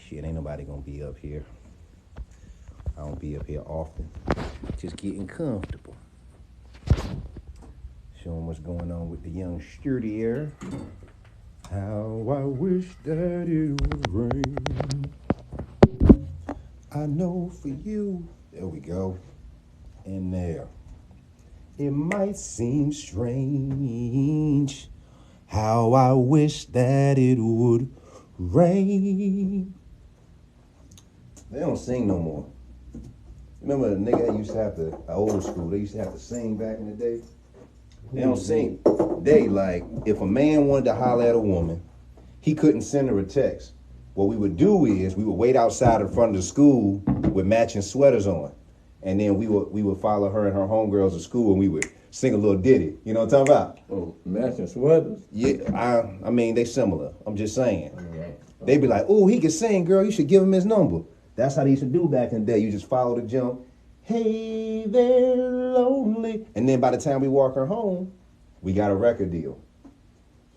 Shit, ain't nobody gonna be up here. I don't be up here often. Just getting comfortable. Showing what's going on with the young sturdy air. How I wish that it would rain. I know for you. There we go. And there. It might seem strange how I wish that it would rain. They don't sing no more. Remember the nigga that used to have to, old school, they used to have to sing back in the day? They don't sing. They like, if a man wanted to holler at a woman, he couldn't send her a text. What we would do is we would wait outside in front of the school with matching sweaters on. And then we would follow her and her homegirls to school and we would sing a little ditty. You know what I'm talking about? Oh, matching sweaters? Yeah, I mean, they similar. I'm just saying. Right. They be like, oh, he can sing, girl. You should give him his number. That's how they used to do back in the day. You just follow the jump. Hey there, lonely. And then by the time we walk her home, we got a record deal.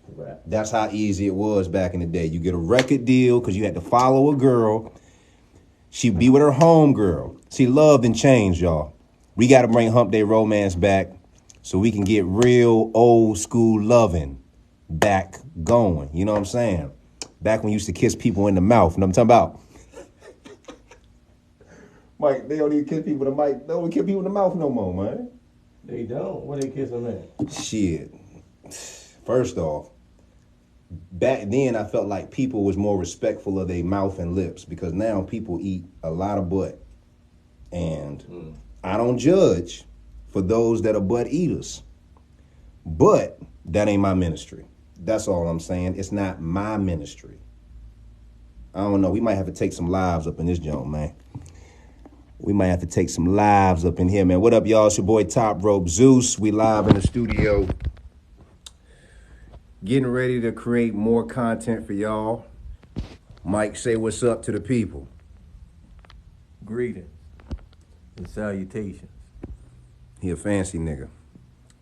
Right. That's how easy it was back in the day. You get a record deal because you had to follow a girl. She'd be with her home girl. See, love and change, y'all. We got to bring Hump Day Romance back so we can get real old school loving back going. You know what I'm saying? Back when you used to kiss people in the mouth. You know what I'm talking about? Mike, they don't even kiss people in the mic. They don't kiss people in the mouth no more, man. They don't? What they kiss them at? Shit. First off, back then I felt like people was more respectful of their mouth and lips because now people eat a lot of butt. And I don't judge for those that are butt eaters. But that ain't my ministry. That's all I'm saying. It's not my ministry. I don't know. We might have to take some lives up in this joint, man. We might have to take some lives up in here, man. What up, y'all? It's your boy, Top Rope Zeus. We live in the studio. Getting ready to create more content for y'all. Mike, say what's up to the people. Greetings and salutations. He a fancy nigga.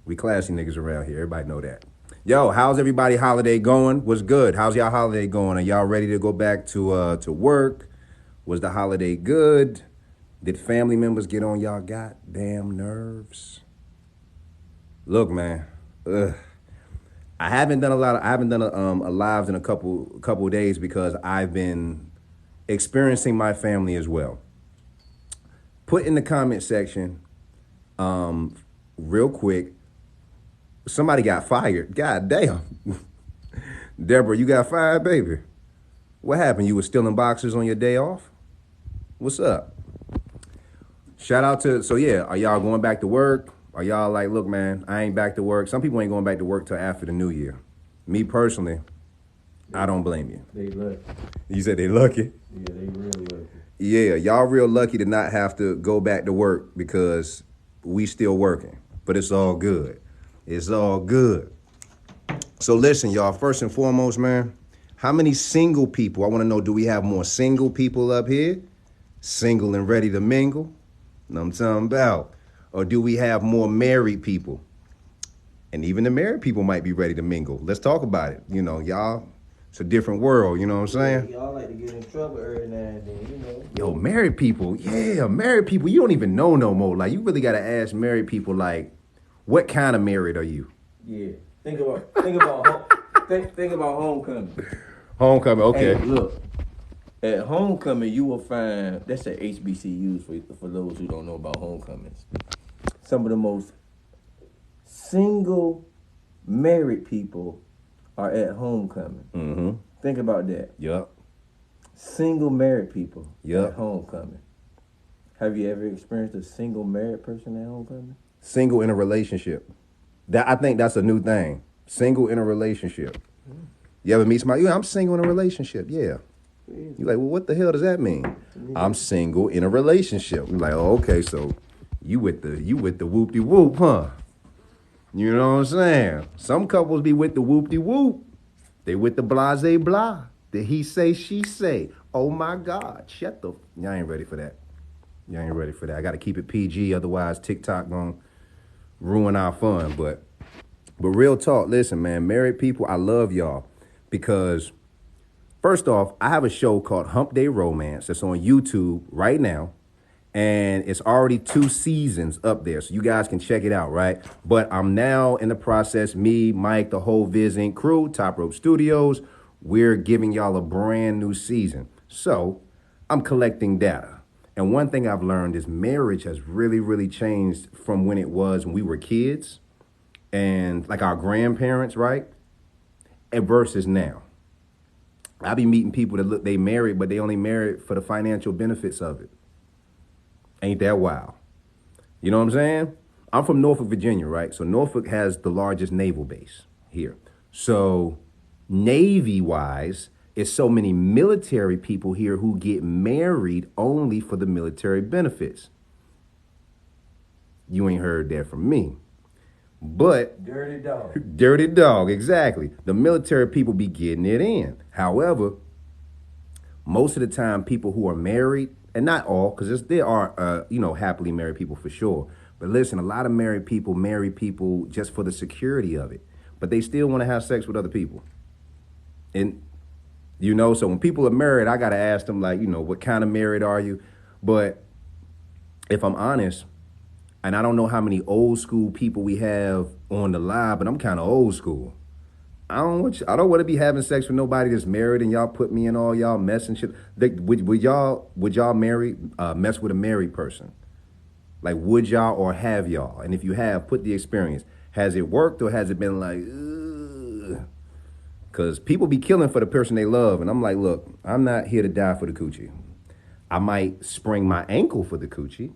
We classy niggas around here. Everybody know that. Yo, how's everybody holiday going? What's good? How's y'all holiday going? Are y'all ready to go back to work? Was the holiday good? Did family members get on y'all goddamn nerves? Look, man. I haven't done a lives in a couple of days because I've been experiencing my family as well. Put in the comment section, real quick. Somebody got fired. God damn. Deborah, you got fired, baby. What happened? You were stealing boxes on your day off? What's up? Shout out to, so yeah, are y'all going back to work? Are y'all like, look, man, I ain't back to work. Some people ain't going back to work till after the new year. Me personally, I don't blame you. They lucky. You said they lucky? Yeah, they really lucky. Yeah, y'all real lucky to not have to go back to work because we still working. But it's all good. It's all good. So listen, y'all, first and foremost, man, how many single people, I want to know, do we have more single people up here? Single and ready to mingle? Know what I'm talking about? Or do we have more married people? And even the married people might be ready to mingle. Let's talk about it. You know, y'all, it's a different world, you know what I'm saying? Y'all like to get in trouble every now and then, you know. Yo, married people, you don't even know no more. Like, you really got to ask married people, like, what kind of married are you? Yeah. Think about homecoming. Homecoming, okay. Hey, look. At homecoming, you will find, that's at HBCUs for those who don't know about homecomings. Some of the most single married people are at homecoming. Mm-hmm. Think about that. Yep. Single married people at homecoming. Have you ever experienced a single married person at homecoming? Single in a relationship. I think that's a new thing. Single in a relationship. You ever meet somebody? Yeah, I'm single in a relationship. Yeah. You're like, well, what the hell does that mean? I'm single in a relationship. We're like, oh, okay, so you with the whoop-de-whoop, huh? You know what I'm saying? Some couples be with the whoop-de-whoop. They with the blase-blah. The he say, she say. Oh, my God. Shut the... Y'all ain't ready for that. Y'all ain't ready for that. I got to keep it PG, otherwise TikTok gonna ruin our fun. But real talk, listen, man, married people, I love y'all because... First off, I have a show called Hump Day Romance that's on YouTube right now. And it's already 2 seasons up there, so you guys can check it out, right? But I'm now in the process, me, Mike, the whole Viz Inc. crew, Top Rope Studios, we're giving y'all a brand new season. So I'm collecting data. And one thing I've learned is marriage has really, really changed from when it was when we were kids and like our grandparents, right? And versus now. I be meeting people that look, they married, but they only married for the financial benefits of it. Ain't that wild? You know what I'm saying? I'm from Norfolk, Virginia, right? So Norfolk has the largest naval base here. So Navy-wise, it's so many military people here who get married only for the military benefits. You ain't heard that from me. But Dirty dog. Dirty dog, exactly. The military people be getting it in. However, most of the time, people who are married, and not all, because there are, happily married people for sure. But listen, a lot of marry people just for the security of it. But they still want to have sex with other people. And, so when people are married, I got to ask them, like, what kind of married are you? But if I'm honest, and I don't know how many old school people we have on the live, but I'm kind of old school. I don't want to be having sex with nobody that's married and y'all put me in all y'all mess and shit. Would y'all mess with a married person? Like, would y'all or have y'all? And if you have, put the experience. Has it worked or has it been like, ugh? Because people be killing for the person they love. And I'm like, look, I'm not here to die for the coochie. I might sprain my ankle for the coochie.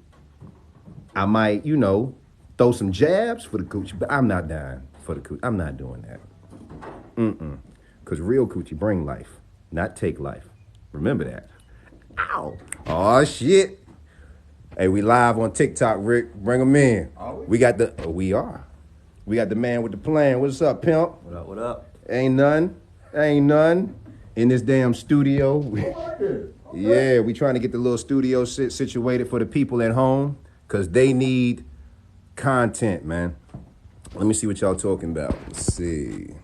I might, throw some jabs for the coochie, but I'm not dying for the coochie. I'm not doing that. Because real coochie bring life, not take life. Remember that. Ow. Oh, shit. Hey, we live on TikTok, Rick. Bring them in. Are we? We are. We got the man with the plan. What's up, pimp? What up, what up? Ain't none. In this damn studio. Yeah, we trying to get the little studio situated for the people at home because they need content, man. Let me see what y'all talking about. Let's see.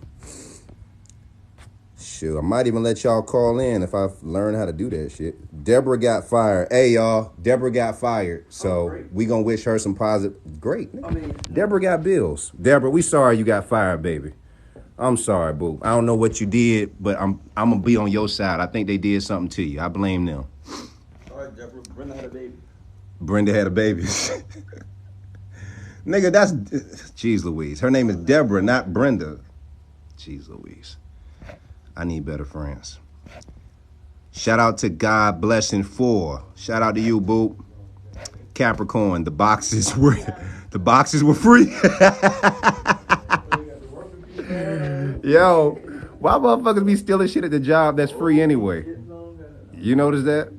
Shoot, I might even let y'all call in if I learn how to do that shit. Deborah got fired. Hey, y'all. Deborah got fired. So we gonna wish her some positive. Great. Deborah got bills. Deborah, we sorry you got fired, baby. I'm sorry, boo. I don't know what you did, but I'm gonna be on your side. I think they did something to you. I blame them. All right, Deborah. Brenda had a baby. Brenda had a baby. Nigga, that's... Jeez Louise. Her name is Deborah, not Brenda. Jeez Louise. I need better friends. Shout out to God Blessing 4. Shout out to you, boo. Capricorn, the boxes were free. Yo, why motherfuckers be stealing shit at the job that's free anyway? You notice that?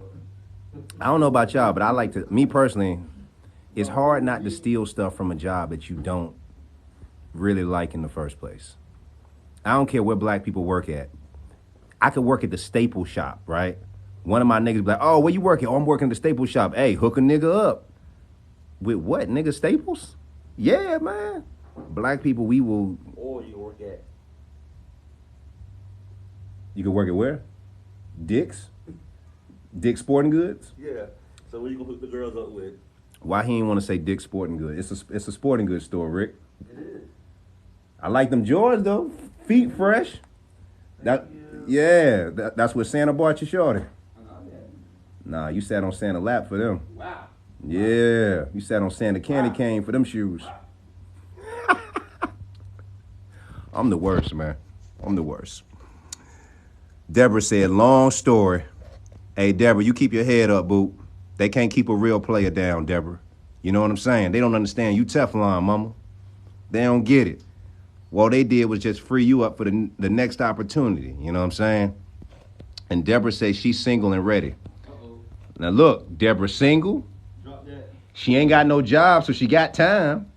I don't know about y'all, but I like to, me personally, it's hard not to steal stuff from a job that you don't really like in the first place. I don't care where black people work at. I could work at the Staple Shop, right? One of my niggas be like, oh, where you working? Oh, I'm working at the Staple Shop. Hey, hook a nigga up. With what, nigga? Staples? Yeah, man. Black people, we will... Or you work at... You can work at where? Dick's? Dick's Sporting Goods? Yeah. So what you gonna hook the girls up with? Why he ain't want to say Dick's Sporting Goods? It's a sporting goods store, Rick. It is. I like them Jordans, though. Feet fresh. That's what Santa bought you, shorty. Nah, you sat on Santa's lap for them. Wow. Yeah, you sat on Santa candy cane for them shoes. I'm the worst, man. I'm the worst. Deborah said, long story. Hey, Deborah, you keep your head up, boo. They can't keep a real player down, Deborah. You know what I'm saying? They don't understand. You Teflon, mama. They don't get it. What they did was just free you up for the next opportunity. You know what I'm saying? And Deborah says she's single and ready. Uh-oh. Now, look, Deborah's single. Drop that. She ain't got no job, so she got time.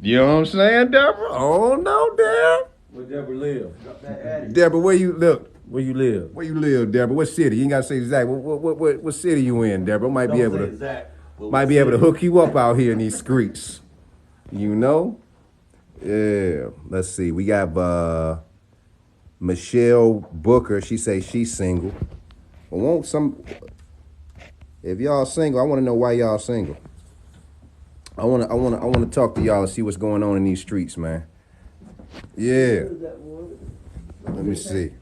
You know what I'm saying, Deborah? Oh, no, Deborah. Where Deborah live? Drop that addy. Deborah, where you live? Where you live? Where you live, Deborah? What city? You ain't got to say exact. What city you in, Deborah? Might be able to hook you up out here in these streets. You know? Yeah. Let's see. We got Michelle Booker, she say she's single. But won't some? If y'all single, I want to know why y'all single. I want to talk to y'all and see what's going on in these streets, man. Yeah. Let me see.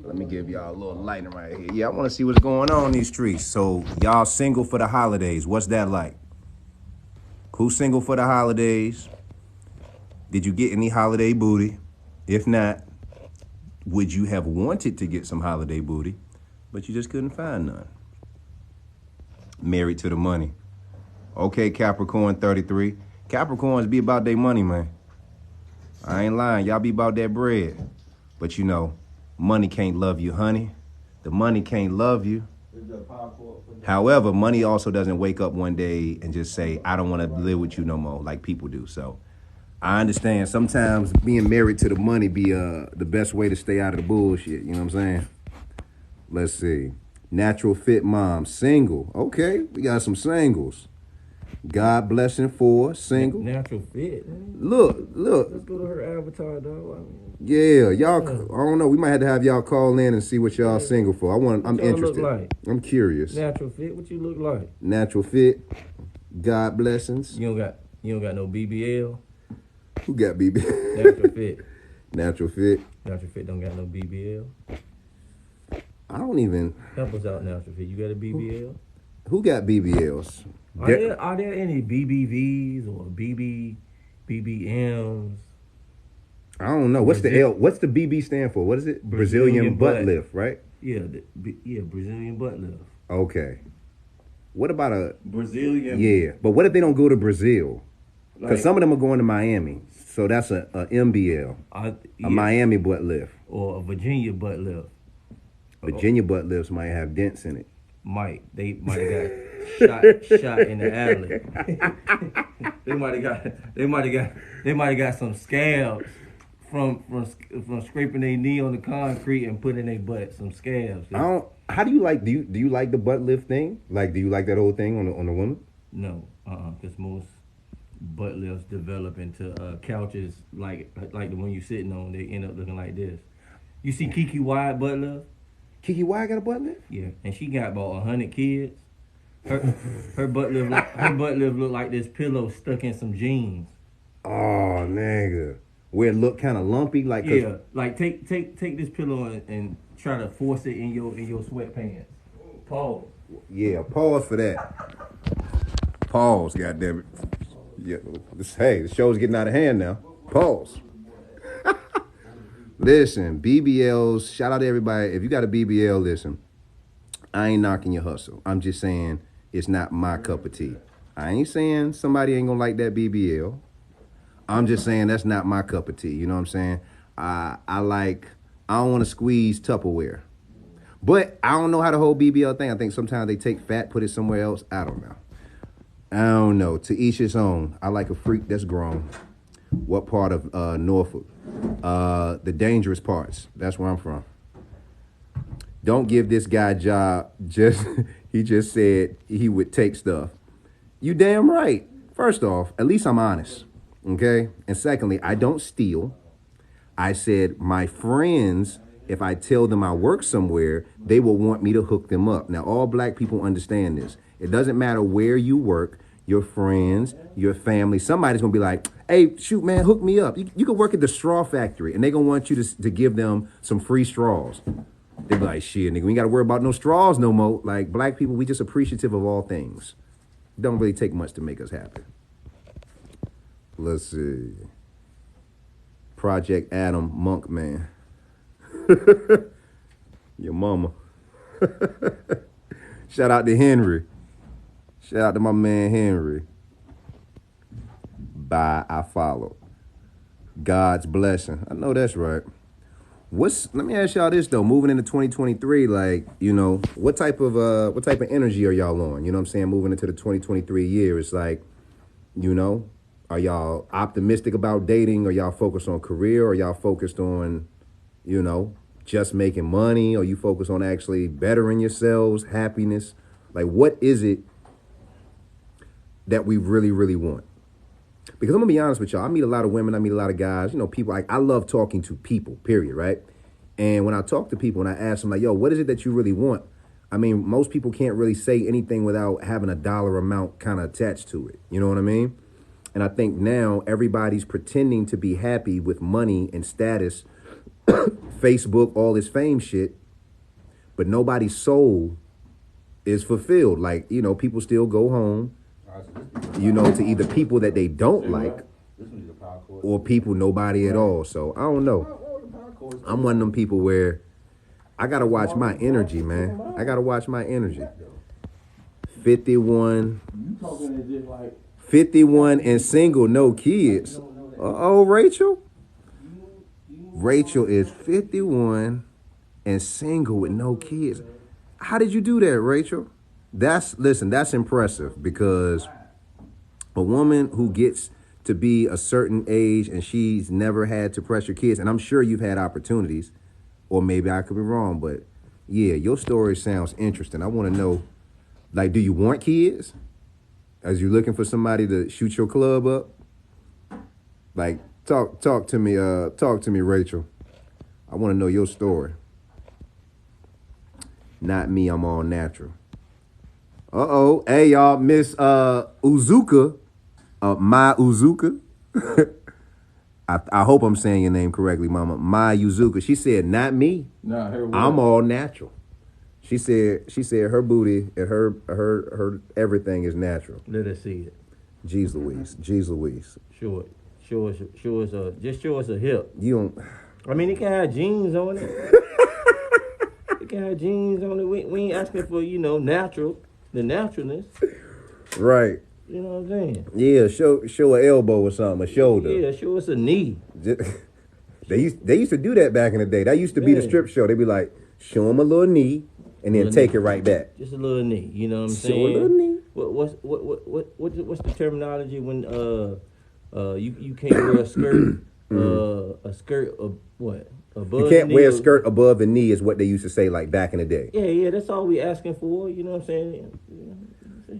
Let me give y'all a little lighting right here. Yeah, I want to see what's going on in these streets. So y'all single for the holidays? What's that like? Who's single for the holidays? Did you get any holiday booty? If not, would you have wanted to get some holiday booty, but you just couldn't find none? Married to the money. Okay, Capricorn 33. Capricorns be about their money, man. I ain't lying. Y'all be about that bread. But you know, money can't love you, honey. The money can't love you. However, money also doesn't wake up one day and just say, I don't want to live with you no more, like people do. So I understand sometimes being married to the money be the best way to stay out of the bullshit. You know what I'm saying? Let's see. Natural fit mom, single. Okay, we got some singles. God blessing for single. Natural fit. Look. Let's go to her avatar, dog. Yeah, y'all. I don't know. We might have to have y'all call in and see what y'all single for. I'm interested. Look like? I'm curious. Natural fit. What you look like? Natural fit. God blessings. You don't got no BBL. Who got BBL? Natural fit. Natural fit. Natural fit don't got no BBL. I don't even. Help us out, natural fit. You got a BBL? Who got BBLs? Are there any BBVs or BBMs? I don't know. What's the BB stand for? What is it? Brazilian butt lift, right? Yeah, Brazilian butt lift. Okay. What about a Brazilian? Yeah, but what if they don't go to Brazil? Because some of them are going to Miami, so that's a MBL, a Miami butt lift, or a Virginia butt lift. Virginia butt lifts might have dents in it. They might have got shot in the alley. they might have got some scabs from scraping their knee on the concrete and putting in their butt. Some scabs. How do you like? Do you like the butt lift thing? Like, do you like that whole thing on the woman? No, because most butt lifts develop into couches like the one you sitting on. They end up looking like this. You see Kiki Wyatt butt lift? Kiki Wyatt got a butt lift? Yeah, and she got about 100 kids. Her butt lift look like this pillow stuck in some jeans. Oh, nigga. Where it look kind of lumpy, like like take this pillow and try to force it in your sweatpants. Pause. Yeah, pause for that. Pause, goddammit. Yeah, the show's getting out of hand now. Pause. Listen, BBLs, shout out to everybody. If you got a BBL, listen, I ain't knocking your hustle. I'm just saying it's not my cup of tea. I ain't saying somebody ain't gonna like that BBL. I'm just saying that's not my cup of tea. You know what I'm saying? I don't want to squeeze Tupperware. But I don't know how the whole BBL thing. I think sometimes they take fat, put it somewhere else. I don't know. To each his own. I like a freak that's grown. What part of Norfolk? The dangerous parts. That's where I'm from. Don't give this guy a job. He just said he would take stuff. You damn right. First off, at least I'm honest. Okay? And secondly, I don't steal. I said my friends, if I tell them I work somewhere, they will want me to hook them up. Now, all black people understand this. It doesn't matter where you work, your friends, your family. Somebody's going to be like, hey, shoot, man, hook me up. You can work at the straw factory, and they're going to want you to give them some free straws. They'll be like, shit, nigga, we ain't got to worry about no straws no more. Like, black people, we just appreciative of all things. It don't really take much to make us happy. Let's see. Project Adam Monk, man. Your mama. Shout out to Henry. Shout out to my man Henry. Bye, I follow. God's blessing. I know that's right. Let me ask y'all this though. Moving into 2023, like, you know, what type of energy are y'all on? You know what I'm saying? Moving into the 2023 year, it's like, you know, are y'all optimistic about dating? Are y'all focused on career? Are y'all focused on, you know, just making money? Are you focused on actually bettering yourselves, happiness? Like, what is it that we really, really want? Because I'm gonna be honest with y'all, I meet a lot of women, I meet a lot of guys, people. Like, I love talking to people, period, right? And when I talk to people and I ask them, like, yo, what is it that you really want? I mean, most people can't really say anything without having a dollar amount kind of attached to it. You know what I mean? And I think now everybody's pretending to be happy with money and status, Facebook, all this fame shit, but nobody's soul is fulfilled. Like, people still go home, to either people that they don't like or people nobody at all. So I don't know. I'm one of them people where I gotta watch my energy, man. I gotta watch my energy. 51 and single, no kids. Uh-oh, Rachel. Rachel is 51 and single with no kids. How did you do that, Rachel? That's impressive, because a woman who gets to be a certain age and she's never had to pressure kids, and I'm sure you've had opportunities, or maybe I could be wrong, but yeah, your story sounds interesting. I want to know, like, do you want kids? As you're looking for somebody to shoot your club up? Like, talk to me, Rachel. I want to know your story. Not me, I'm all natural. Uh-oh. Hey, y'all, Miss Uzuka, my Uzuka. I hope I'm saying your name correctly, Mama. My Uzuka. She said, not me. Nah, I'm all natural. She said her booty and her everything is natural. Let us see it. Jeez Louise. Show us just show us a hip. You don't. I mean, it can have jeans on it. It can have jeans on it. We ain't asking for, the naturalness. Right. You know what I'm saying? Yeah, show an elbow or something, a shoulder. Yeah, show us a knee. They used to do that back in the day. That used to be the strip show. They'd be like, show them a little knee and then take it right back. Just a little knee. You know what I'm saying? Show a little knee. What's the terminology when you can't wear a skirt? A skirt of what? Above you can't wear a skirt above the knee is what they used to say, like, back in the day. Yeah, that's all we asking for. You know what I'm saying?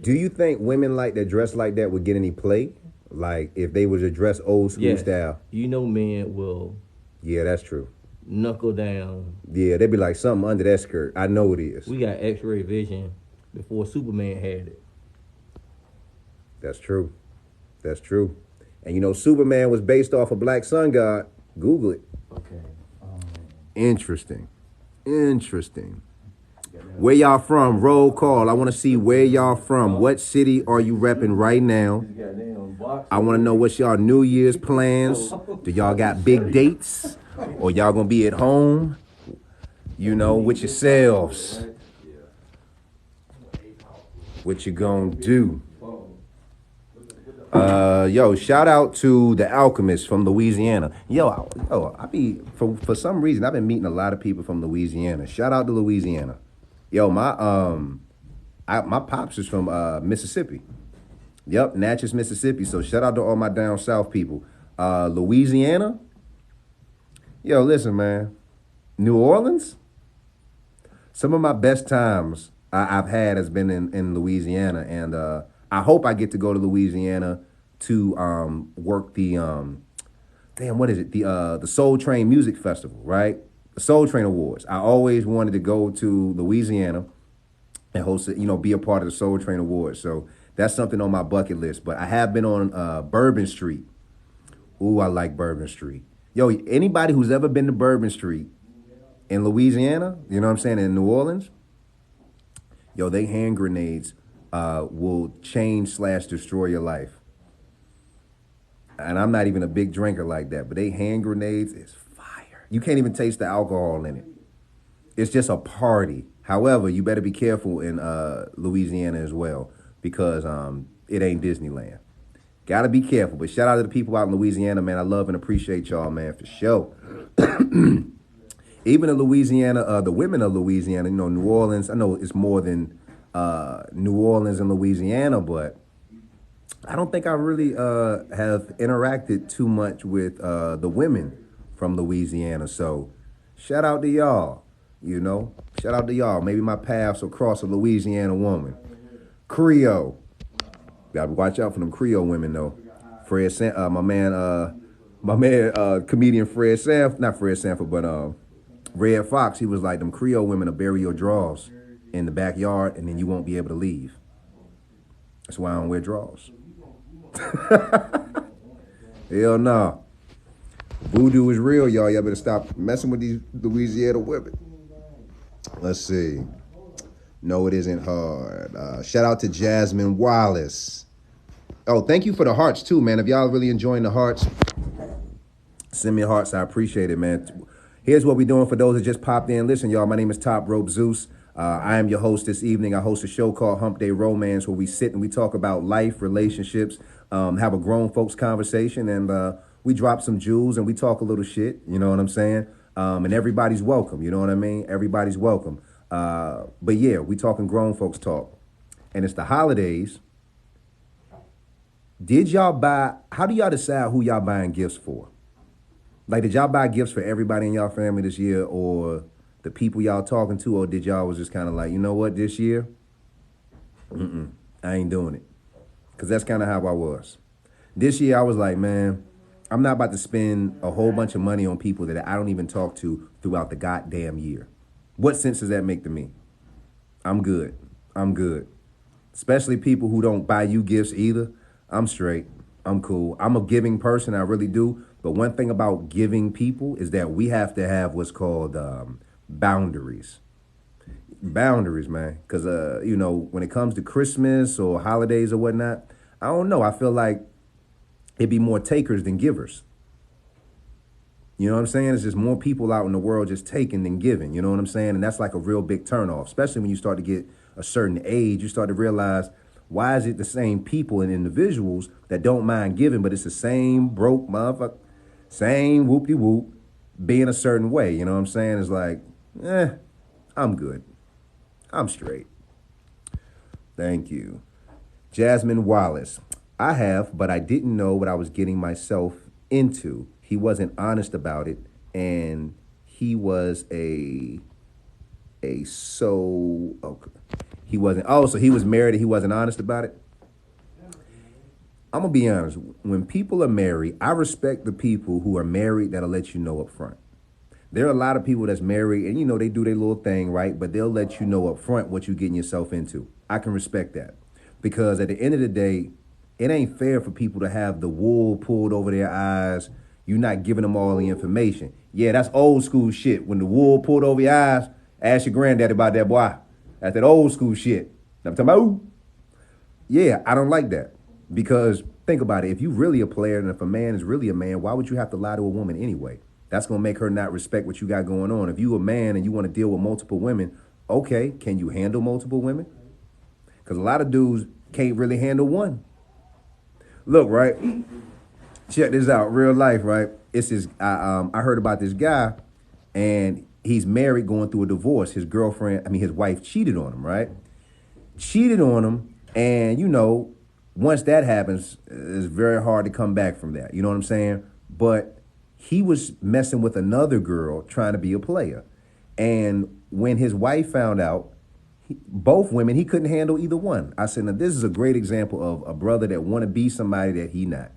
Do you think women like that dress like that would get any play? Like, if they were to dress old school style? Men will. Yeah, that's true. Knuckle down. Yeah, they'd be like, something under that skirt. I know it is. We got X-ray vision before Superman had it. That's true. And Superman was based off a black sun god. Google it. Okay. Interesting. Where y'all from? Roll call. I want to see where y'all from. What city are you repping right now? I want to know what's y'all New Year's plans. Do y'all got big dates? Or y'all going to be at home, with yourselves? What you going to do? Shout out to the Alchemist from Louisiana. I be for some reason I've been meeting a lot of people from Louisiana. Shout out to Louisiana. My pops is from Mississippi. Yep, Natchez, Mississippi. So shout out to all my down south people. Louisiana. Listen, man. New Orleans. Some of my best times I've had has been in Louisiana, and I hope I get to go to Louisiana to work the what is it? The Soul Train Music Festival, right? The Soul Train Awards. I always wanted to go to Louisiana and host it, be a part of the Soul Train Awards. So that's something on my bucket list. But I have been on Bourbon Street. Ooh, I like Bourbon Street. Anybody who's ever been to Bourbon Street in Louisiana, you know what I'm saying, in New Orleans, they hand grenades will change/destroy your life. And I'm not even a big drinker like that, but they hand grenades is fire. You can't even taste the alcohol in it. It's just a party. However, you better be careful in Louisiana as well, because it ain't Disneyland. Gotta be careful. But shout out to the people out in Louisiana, man. I love and appreciate y'all, man, for sure. Even in Louisiana, the women of Louisiana, New Orleans, I know it's more than New Orleans and Louisiana, but I don't think I really have interacted too much with the women from Louisiana. So shout out to y'all, Shout out to y'all. Maybe my paths will cross a Louisiana woman. Creole. Gotta watch out for them Creole women, though. Comedian Fred Sanford, not Fred Sanford, but Red Fox. He was like, them Creole women will bury your drawers in the backyard, and then you won't be able to leave. That's why I don't wear drawers. Hell no. Voodoo is real, y'all. Y'all better stop messing with these Louisiana women. Let's see. No, it isn't hard. Shout out to Jasmine Wallace. Oh, thank you for the hearts, too, man. If y'all really enjoying the hearts, send me hearts. I appreciate it, man. Here's what we're doing for those that just popped in. Listen, y'all, my name is Rope Zeus. I am your host this evening. I host a show called Hump Day Romance where we sit and we talk about life, relationships, have a grown folks conversation, and we drop some jewels and we talk a little shit. You know what I'm saying? And everybody's welcome. You know what I mean? Everybody's welcome. But yeah, we talking grown folks talk. And it's the holidays. How do y'all decide who y'all buying gifts for? Like, did y'all buy gifts for everybody in y'all family this year, or the people y'all talking to, or did y'all was just kind of like, you know what, this year, I ain't doing it. Because that's kind of how I was. This year, I was like, man, I'm not about to spend a whole bunch of money on people that I don't even talk to throughout the goddamn year. What sense does that make to me? I'm good. Especially people who don't buy you gifts either. I'm straight. I'm cool. I'm a giving person. I really do. But one thing about giving people is that we have to have what's called boundaries. Boundaries, man. Because, when it comes to Christmas or holidays or whatnot, I don't know. I feel like it'd be more takers than givers. You know what I'm saying? It's just more people out in the world just taking than giving. You know what I'm saying? And that's like a real big turnoff, especially when you start to get a certain age. You start to realize, why is it the same people and individuals that don't mind giving, but it's the same broke motherfucker, same whoop-de-whoop, being a certain way. You know what I'm saying? It's like, I'm good. I'm straight. Thank you. Jasmine Wallace. I have, but I didn't know what I was getting myself into. He wasn't honest about it, and he was so he wasn't, so he was married and he wasn't honest about it. I'm going to be honest. When people are married, I respect the people who are married that'll let you know up front. There are a lot of people that's married and, they do their little thing, right? But they'll let you know up front what you're getting yourself into. I can respect that, because at the end of the day, it ain't fair for people to have the wool pulled over their eyes. You're not giving them all the information. Yeah, that's old school shit. When the wool pulled over your eyes, ask your granddaddy about that, boy. That's that old school shit. I'm talking about, yeah, I don't like that. Because think about it. If you really a player and if a man is really a man, why would you have to lie to a woman anyway? That's going to make her not respect what you got going on. If you a man and you want to deal with multiple women, okay, can you handle multiple women? Because a lot of dudes can't really handle one. Look, right? Check this out. Real life, right? It's his. I heard about this guy, and he's married, going through a divorce. His wife cheated on him, right? Cheated on him, and once that happens, it's very hard to come back from that. You know what I'm saying? But he was messing with another girl, trying to be a player, and when his wife found out, both women, he couldn't handle either one. I said, now this is a great example of a brother that want to be somebody that he not.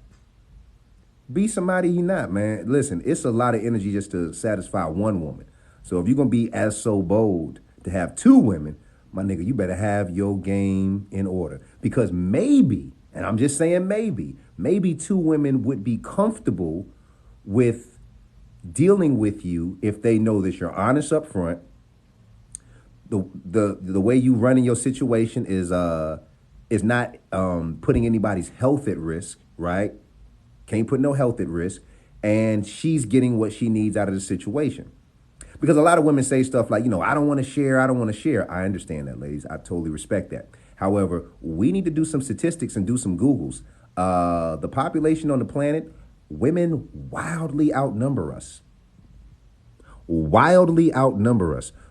Be somebody he not, man. Listen, it's a lot of energy just to satisfy one woman. So if you're going to be as so bold to have two women, my nigga, you better have your game in order. Because maybe, and I'm just saying maybe two women would be comfortable with dealing with you if they know that you're honest up front. The way you running your situation is not putting anybody's health at risk, right? Can't put no health at risk. And she's getting what she needs out of the situation. Because a lot of women say stuff like, I don't want to share. I understand that, ladies. I totally respect that. However, we need to do some statistics and do some Googles. The population on the planet, women wildly outnumber us.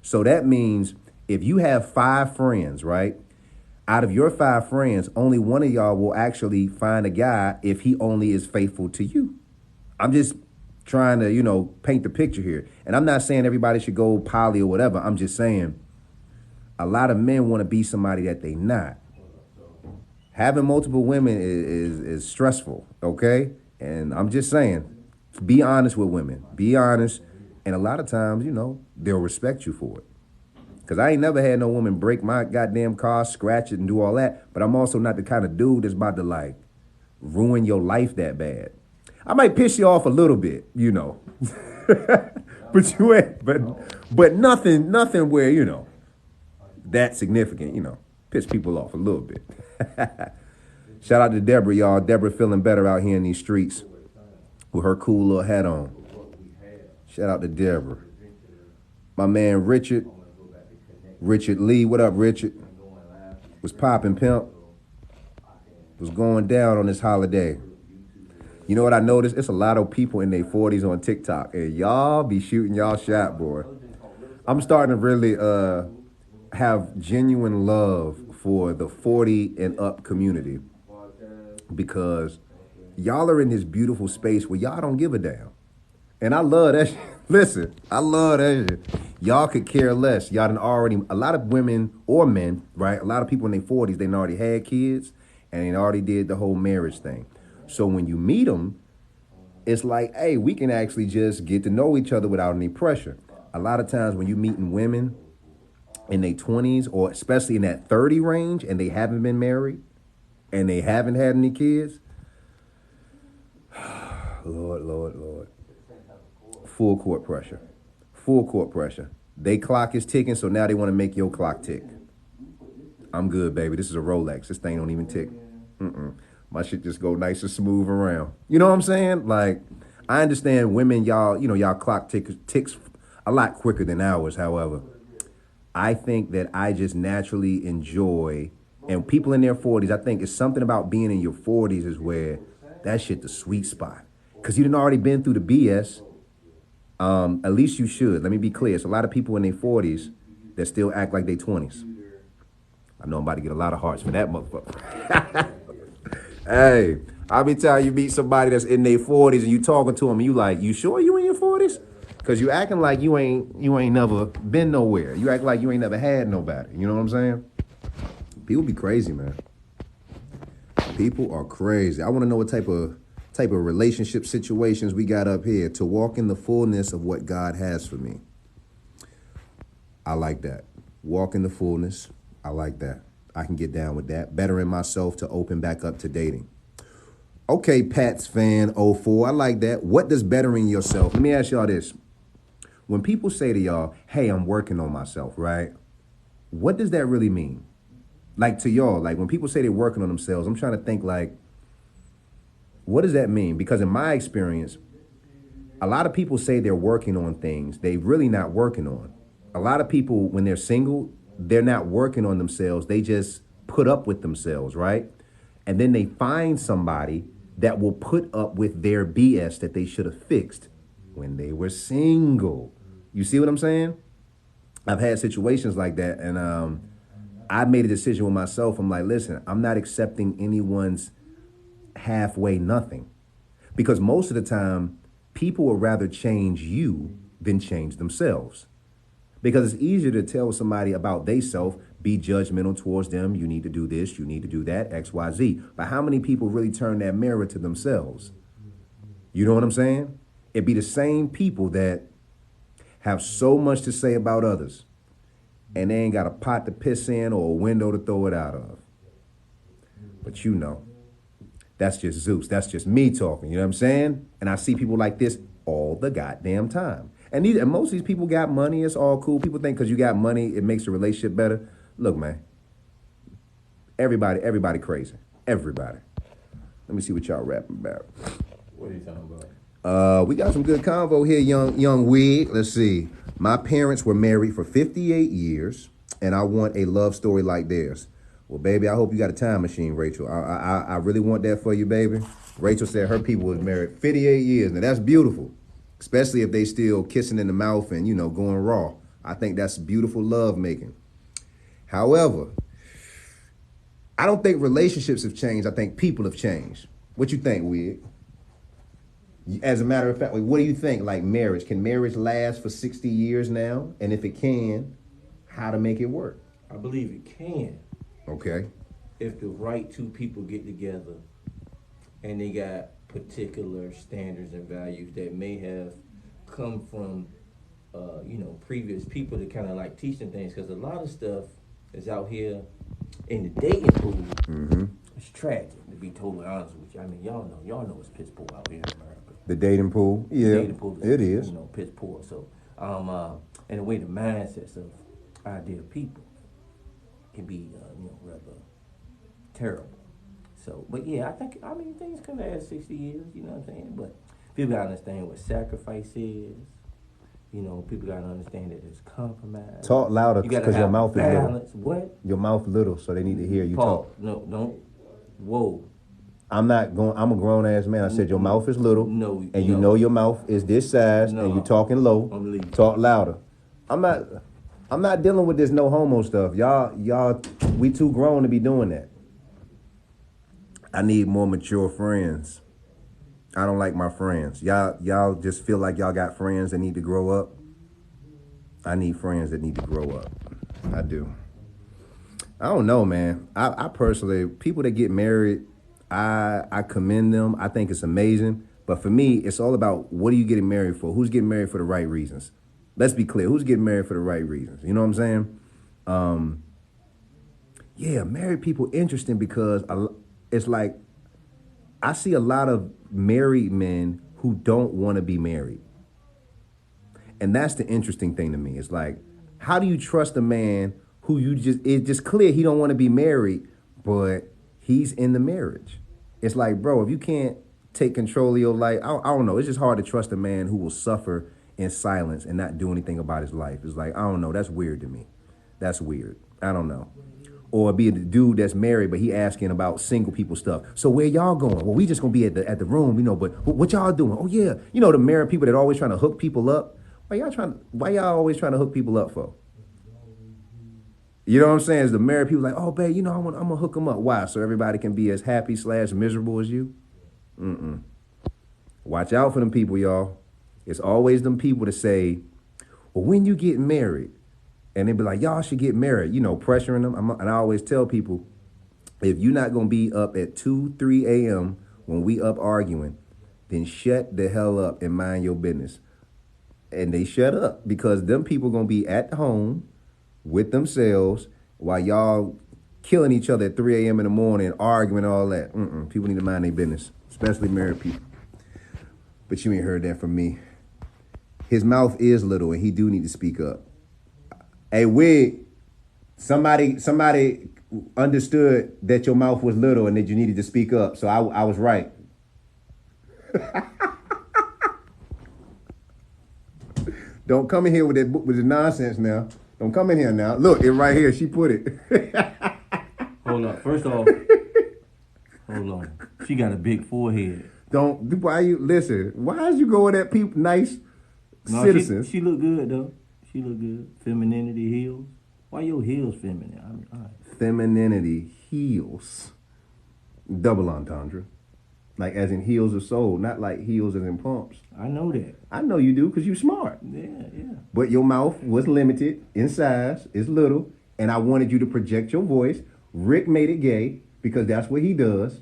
So that means if you have 5 friends, right? Out of your 5 friends, only one of y'all will actually find a guy if he only is faithful to you. I'm just trying to, paint the picture here. And I'm not saying everybody should go poly or whatever. I'm just saying a lot of men want to be somebody that they not. Having multiple women is stressful, okay? And I'm just saying, be honest with women. Be honest. And a lot of times, they'll respect you for it. Because I ain't never had no woman break my goddamn car, scratch it, and do all that. But I'm also not the kind of dude that's about to, like, ruin your life that bad. I might piss you off a little bit, but you ain't, but nothing where, that significant, piss people off a little bit. Shout out to Deborah, y'all. Deborah feeling better out here in these streets with her cool little hat on. Shout out to Deborah. My man Richard Lee, what up, Richard? Was popping, pimp. Was going down on this holiday. You know what I noticed? It's a lot of people in their 40s on TikTok, and y'all be shooting y'all shot, boy. I'm starting to really have genuine love for the 40 and up community because y'all are in this beautiful space where y'all don't give a damn. And I love that shit. Listen, I love that shit. Y'all could care less. Y'all done already, a lot of women or men, right? A lot of people in their 40s, they done already had kids and they already did the whole marriage thing. So when you meet them, it's like, hey, we can actually just get to know each other without any pressure. A lot of times when you meeting women in their 20s or especially in that 30 range and they haven't been married and they haven't had any kids, Lord. Full court pressure. They clock is ticking, so now they want to make your clock tick. I'm good, baby. This is a Rolex. This thing don't even tick. My shit just go nice and smooth around. You know what I'm saying? Like, I understand women, y'all clock ticks a lot quicker than ours. However, I think that I just naturally enjoy, and people in their 40s, I think it's something about being in your 40s is where that shit the sweet spot. Because you done already been through the BS. At least you should. Let me be clear. It's a lot of people in their 40s that still act like they 20s. I know I'm about to get a lot of hearts for that motherfucker. Hey, I'll be telling you meet somebody that's in their 40s and you talking to them and you like, you sure you in your 40s? Because you acting like you ain't never been nowhere. You act like you ain't never had nobody. You know what I'm saying? People be crazy, man. People are crazy. I want to know what type of relationship situations we got up here to walk in the fullness of what God has for me. I like that. Walk in the fullness. I like that. I can get down with that. Bettering myself to open back up to dating. Okay, Pats fan 04. I like that. What does bettering yourself? Let me ask y'all this. When people say to y'all, hey, I'm working on myself, right? What does that really mean? Like to y'all, like when people say they're working on themselves, I'm trying to think like, what does that mean? Because in my experience, a lot of people say they're working on things they're really not working on. A lot of people, when they're single, they're not working on themselves. They just put up with themselves, right? And then they find somebody that will put up with their BS that they should have fixed when they were single. You see what I'm saying? I've had situations like that, and I made a decision with myself. I'm like, listen, I'm not accepting anyone's halfway nothing. Because most of the time, people will rather change you than change themselves. Because it's easier to tell somebody about theyself, be judgmental towards them. You need to do this, you need to do that, X, Y, Z. But how many people really turn that mirror to themselves? You know what I'm saying? It'd be the same people that have so much to say about others, and they ain't got a pot to piss in or a window to throw it out of. But that's just Zeus. That's just me talking. You know what I'm saying? And I see people like this all the goddamn time. And most of these people got money. It's all cool. People think because you got money, it makes the relationship better. Look, man. Everybody crazy. Everybody. Let me see what y'all rapping about. What are you talking about? We got some good convo here, young wig. Let's see. My parents were married for 58 years, and I want a love story like theirs. Well, baby, I hope you got a time machine, Rachel. I really want that for you, baby. Rachel said her people was married 58 years. Now, that's beautiful, especially if they still kissing in the mouth and, going raw. I think that's beautiful love making. However, I don't think relationships have changed. I think people have changed. What you think, Wig? As a matter of fact, what do you think? Like marriage, can marriage last for 60 years now? And if it can, how to make it work? I believe it can. Okay. if the right two people get together and they got particular standards and values that may have come from previous people to kind of like teach them things, because a lot of stuff is out here in the dating pool. Mm-hmm. It's tragic, to be totally honest with you. I mean, y'all know it's piss poor out here in America. The dating pool, yeah, The dating pool it is. Piss poor. So, and the way the mindsets of ideal people can be, rather terrible. So, but yeah, I mean, things can last 60 years. You know what I'm saying? But people gotta understand what sacrifice is. People gotta understand that there's compromise. Talk louder because your mouth balance. is little. What? Your mouth little, so they need to hear you Paul, talk. no, don't. Whoa. I'm a grown ass man. I said your mouth is little. No, and you know your mouth is this size, and you talking low. I'm leaving. Talk louder. I'm not dealing with this no homo stuff. Y'all, we too grown to be doing that. I need more mature friends. I don't like my friends. Y'all just feel like y'all got friends that need to grow up. I need friends that need to grow up. I do. I don't know, man. I personally, people that get married, I commend them. I think it's amazing. But for me, it's all about, what are you getting married for? Who's getting married for the right reasons? Let's be clear. Who's getting married for the right reasons? You know what I'm saying? Yeah, married people interesting because it's like, I see a lot of married men who don't want to be married. And that's the interesting thing to me. It's like, how do you trust a man who it's just clear he don't want to be married, but he's in the marriage? It's like, bro, if you can't take control of your life, I don't know. It's just hard to trust a man who will suffer in silence and not do anything about his life. It's like, I don't know. That's weird to me. That's weird. I don't know. Or be a dude that's married, but he asking about single people stuff. So where y'all going? Well, we just gonna be at the room, but what y'all doing? Oh yeah, the married people that are always trying to hook people up. Why y'all always trying to hook people up for? You know what I'm saying? Is the married people like, oh babe, I'm gonna hook them up. Why? So everybody can be as happy / miserable as you? Watch out for them people, y'all. It's always them people to say, well, when you get married, and they be like, y'all should get married, pressuring them. And I always tell people, if you're not going to be up at 2, 3 a.m. when we up arguing, then shut the hell up and mind your business. And they shut up because them people going to be at home with themselves while y'all killing each other at 3 a.m. in the morning, arguing, all that. People need to mind their business, especially married people. But you ain't heard that from me. His mouth is little and he do need to speak up. Hey, Wig, somebody understood that your mouth was little and that you needed to speak up. So I was right. Don't come in here with the nonsense now. Don't come in here now. Look, it right here. She put it. Hold on. First off, hold on. She got a big forehead. Why is you going at people, nice citizens? She look good though. She look good. Femininity heels. Why your heels feminine? Femininity heels. Double entendre. Like as in heels of soul, not like heels as in pumps. I know that. I know you do because you smart. Yeah. But your mouth was limited in size. It's little. And I wanted you to project your voice. Rick made it gay because that's what he does.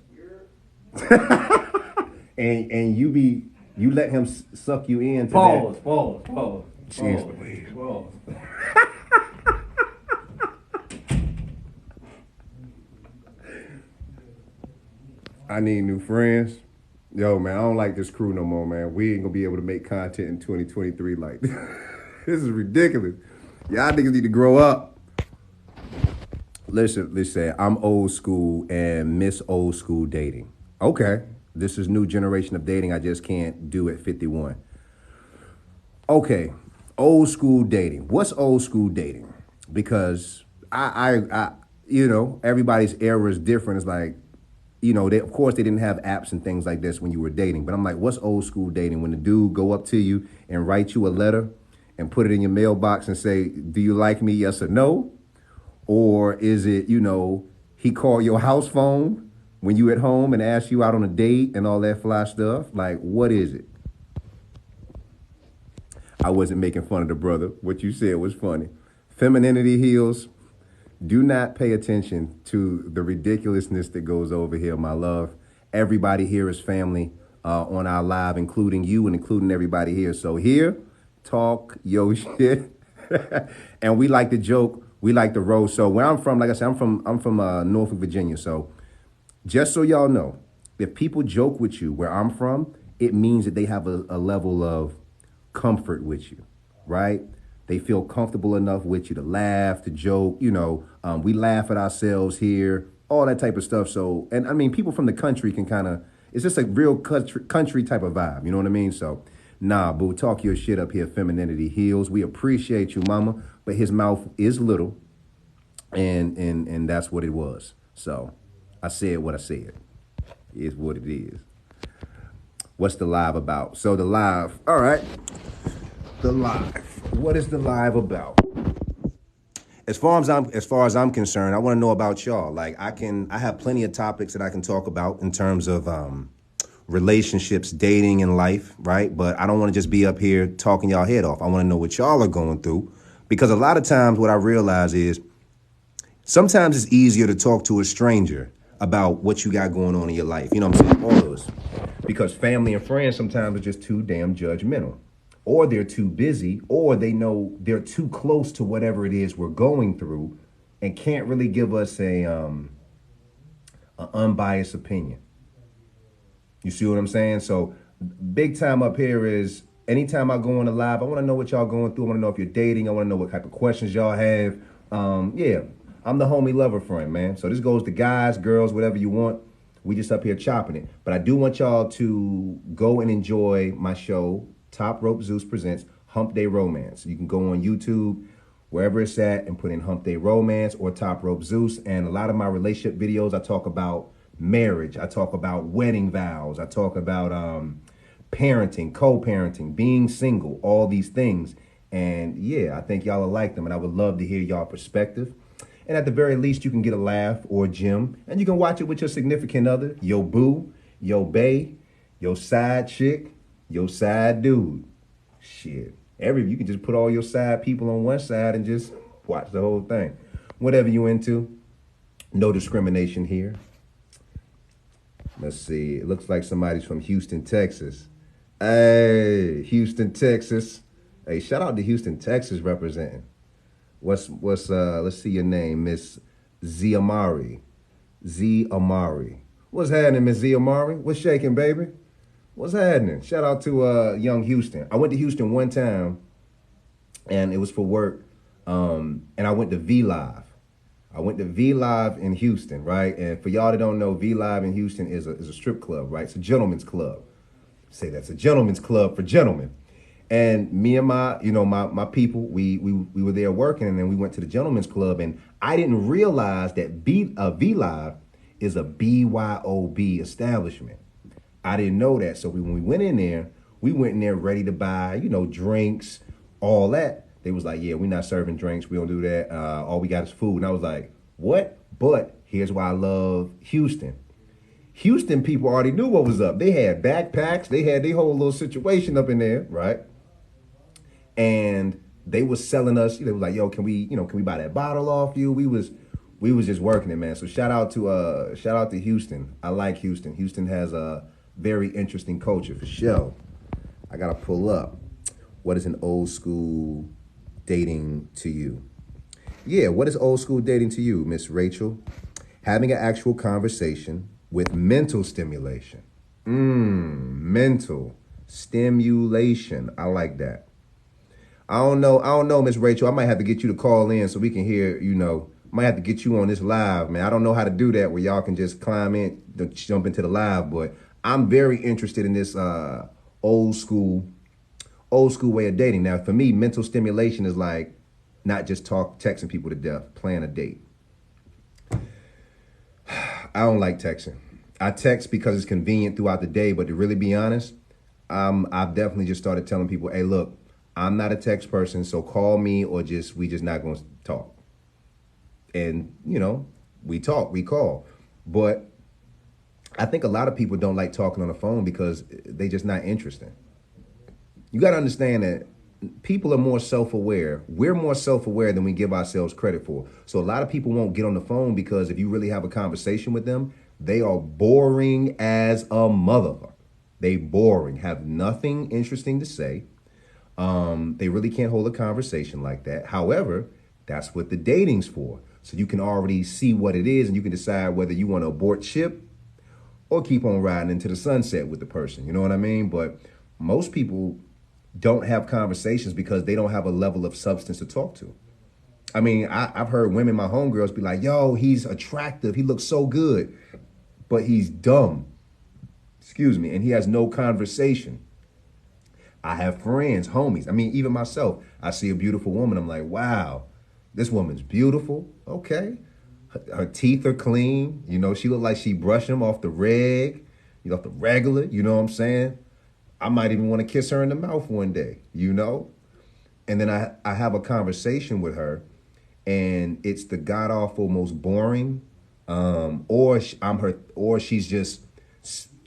and you let him suck you into Pause. Jeez Louise. I need new friends. Yo, man, I don't like this crew no more, man. We ain't gonna be able to make content in 2023 like this. This is ridiculous. Y'all niggas need to grow up. Listen, I'm old school and miss old school dating. Okay, this is new generation of dating I just can't do at 51. Okay, old school dating. What's old school dating? Because I everybody's era is different. It's like, of course they didn't have apps and things like this when you were dating. But I'm like, what's old school dating? When the dude go up to you and write you a letter and put it in your mailbox and say, do you like me, yes or no? Or is it, he call your house phone when you at home and ask you out on a date and all that fly stuff? Like, what is it? I wasn't making fun of the brother. What you said was funny. Femininity heels. Do not pay attention to the ridiculousness that goes over here, my love. Everybody here is family on our live, including you and including everybody here. So here, talk your shit. And we like to joke. We like to roast. So where I'm from, like I said, I'm from Norfolk, Virginia. So just so y'all know, if people joke with you where I'm from, it means that they have a level of comfort with you, right? They feel comfortable enough with you to laugh, to joke, we laugh at ourselves here, all that type of stuff. So, and I mean, people from the country can kind of, it's just a real country type of vibe. You know what I mean? So, nah, boo, talk your shit up here. Femininity heals. We appreciate you, mama, but his mouth is little, and that's what it was. So, I said what I said. Is what it is. What's the live about? So the live, all right. The live. What is the live about? As far as I'm concerned, I want to know about y'all. Like I have plenty of topics that I can talk about in terms of relationships, dating, and life, right? But I don't want to just be up here talking y'all head off. I want to know what y'all are going through, because a lot of times what I realize is sometimes it's easier to talk to a stranger about what you got going on in your life. You know what I'm saying? All of us. Because family and friends sometimes are just too damn judgmental. Or they're too busy, or they know they're too close to whatever it is we're going through and can't really give us an unbiased opinion. You see what I'm saying? So big time up here is anytime I go on a live, I want to know what y'all going through. I want to know if you're dating. I want to know what type of questions y'all have. I'm the homie lover friend, man. So this goes to guys, girls, whatever you want. We just up here chopping it. But I do want y'all to go and enjoy my show, Top Rope Zeus Presents Hump Day Romance. You can go on YouTube, wherever it's at, and put in Hump Day Romance or Top Rope Zeus. And a lot of my relationship videos, I talk about marriage. I talk about wedding vows. I talk about parenting, co-parenting, being single, all these things. And yeah, I think y'all will like them. And I would love to hear y'all perspective. And at the very least, you can get a laugh or a gym. And you can watch it with your significant other, your boo, your bae, your side chick, your side dude. Shit. You can just put all your side people on one side and just watch the whole thing. Whatever you into. No discrimination here. Let's see. It looks like somebody's from Houston, Texas. Hey, Houston, Texas. Hey, shout out to Houston, Texas representing. Let's see your name, Miss Z Amari. Z Amari. What's happening, Miss Z Amari? What's shaking, baby? What's happening? Shout out to young Houston. I went to Houston one time, and it was for work. And I went to V Live. I went to V Live in Houston, right? And for y'all that don't know, V Live in Houston is a strip club, right? It's a gentleman's club. Say that's a gentleman's club for gentlemen. And me and my people, we were there working, and then we went to the gentleman's club, and I didn't realize that V Live is a BYOB establishment. I didn't know that. So when we went in there ready to buy, drinks, all that. They was like, yeah, we're not serving drinks. We don't do that. All we got is food. And I was like, what? But here's why I love Houston. Houston people already knew what was up. They had backpacks. They had their whole little situation up in there, right? And they was selling us. They was like, yo, can we buy that bottle off you? We was just working it, man. So shout out to Houston. I like Houston. Houston has a very interesting culture for sure. I gotta pull up. What is an old school dating to you? Yeah, what is old school dating to you, Miss Rachel? Having an actual conversation with mental stimulation. Mental stimulation. I like that. I don't know, Miss Rachel. I might have to get you to call in so we can hear, might have to get you on this live, man. I don't know how to do that where y'all can just climb in, jump into the live, but I'm very interested in this old school way of dating. Now, for me, mental stimulation is like not just texting people to death, plan a date. I don't like texting. I text because it's convenient throughout the day, but to really be honest, I've definitely just started telling people, hey, look, I'm not a text person, so call me or we just not going to talk. And, we talk, we call. But I think a lot of people don't like talking on the phone because they just not interesting. You got to understand that people are more self-aware. We're more self-aware than we give ourselves credit for. So a lot of people won't get on the phone because if you really have a conversation with them, they are boring as a motherfucker. They boring, have nothing interesting to say. They really can't hold a conversation like that. However, that's what the dating's for. So you can already see what it is and you can decide whether you want to abort ship or keep on riding into the sunset with the person. You know what I mean? But most people don't have conversations because they don't have a level of substance to talk to. I mean, I've heard women, my homegirls, be like, yo, he's attractive. He looks so good, but he's dumb. Excuse me. And he has no conversation. I have friends, homies. I mean, even myself, I see a beautiful woman. I'm like, wow, this woman's beautiful. Okay. Her teeth are clean. You know, she look like she brushed them off the off the regular. You know what I'm saying? I might even want to kiss her in the mouth one day, you know? And then I have a conversation with her and it's the god awful most boring, or she's just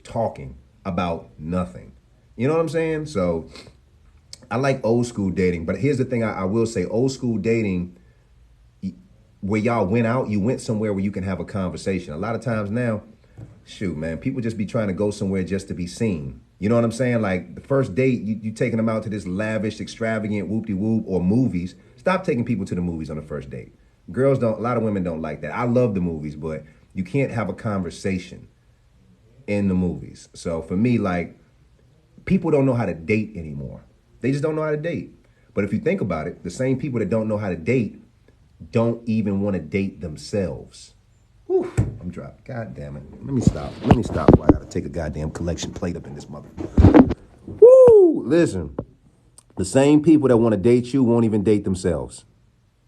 talking about nothing. You know what I'm saying? So I like old school dating, but here's the thing I will say, old school dating, where y'all went out, you went somewhere where you can have a conversation. A lot of times now, shoot, man, people just be trying to go somewhere just to be seen. You know what I'm saying? Like the first date, you taking them out to this lavish, extravagant whoop-de-whoop or movies. Stop taking people to the movies on the first date. A lot of women don't like that. I love the movies, but you can't have a conversation in the movies. So for me, like, people don't know how to date anymore. They just don't know how to date. But if you think about it, the same people that don't know how to date don't even want to date themselves. Whew, I'm dropped. God damn it. Let me stop. I gotta take a goddamn collection plate up in this mother. Woo! Listen, the same people that want to date you won't even date themselves.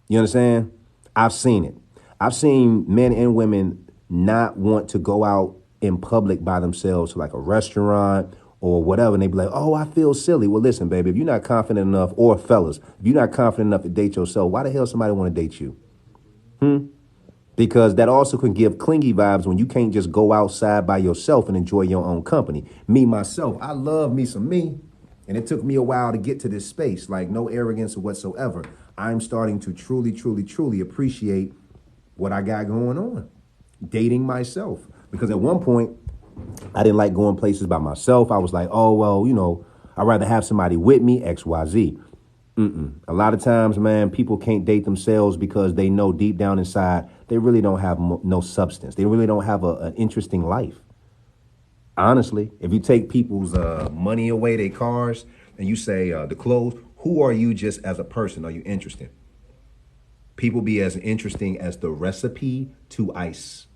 You understand? I've seen it. I've seen men and women not want to go out in public by themselves to like a restaurant or whatever. And they be like, oh, I feel silly. Well, listen, baby, if you're not confident enough, or fellas, if you're not confident enough to date yourself, why the hell somebody want to date you? Because that also can give clingy vibes when you can't just go outside by yourself and enjoy your own company. Me, myself, I love me some me. And it took me a while to get to this space, like no arrogance whatsoever. I'm starting to truly, truly, truly appreciate what I got going on. Dating myself. Because at one point, I didn't like going places by myself. I was like, oh, well, you know, I'd rather have somebody with me, X, Y, Z. A lot of times, man, people can't date themselves because they know deep down inside they really don't have no substance. They really don't have an interesting life. Honestly, if you take people's money away, their cars, and you say the clothes, who are you just as a person? Are you interesting? People be as interesting as the recipe to ice.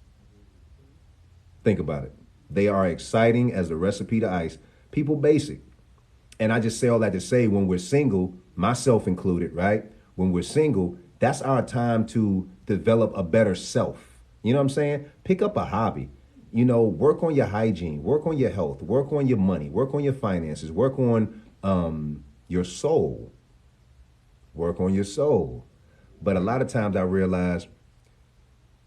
Think about it. They are exciting as the recipe to ice. People basic. And I just say all that to say when we're single, myself included, right? When we're single, that's our time to develop a better self. You know what I'm saying? Pick up a hobby. You know, work on your hygiene, work on your health, work on your money, work on your finances, work on your soul. Work on your soul. But a lot of times I realize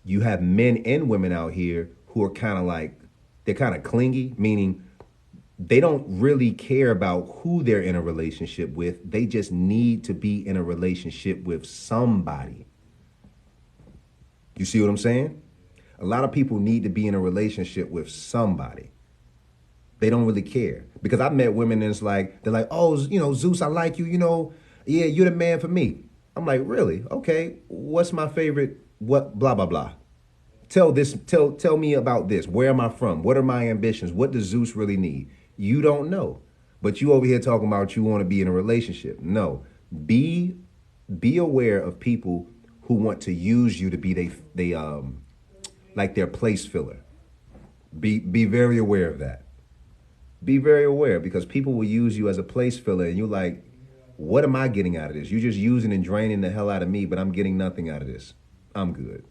you have men and women out here who are kind of like, they're kind of clingy, meaning they don't really care about who they're in a relationship with. They just need to be in a relationship with somebody. You see what I'm saying? A lot of people need to be in a relationship with somebody. They don't really care. Because I've met women and it's like, they're like, oh, you know, Zeus, I like you, you know, yeah, you're the man for me. I'm like, really? Okay, what's my favorite, what, blah, blah, blah. Tell me about this. Where am I from? What are my ambitions? What does Zeus really need? You don't know. But you over here talking about you want to be in a relationship. No. Be aware of people who want to use you to be like their place filler. Be very aware of that. Be very aware because people will use you as a place filler and you're like, what am I getting out of this? You're just using and draining the hell out of me, but I'm getting nothing out of this. I'm good.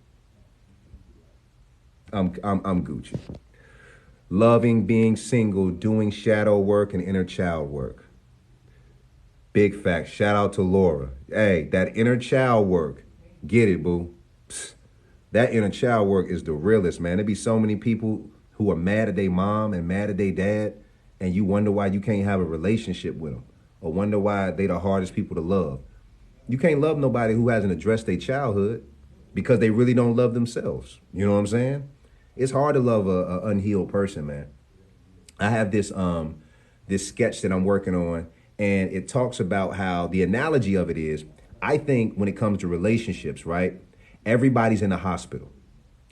I'm Gucci. Loving being single, doing shadow work and inner child work. Big fact. Shout out to Laura. Hey, that inner child work. Get it, boo. Psst. That inner child work is the realest, man. There be so many people who are mad at their mom and mad at their dad, and you wonder why you can't have a relationship with them. or wonder why they the hardest people to love. You can't love nobody who hasn't addressed their childhood because they really don't love themselves. You know what I'm saying? It's hard to love a unhealed person, man. I have this sketch that I'm working on, and it talks about how the analogy of it is, I think when it comes to relationships, right? Everybody's in a hospital.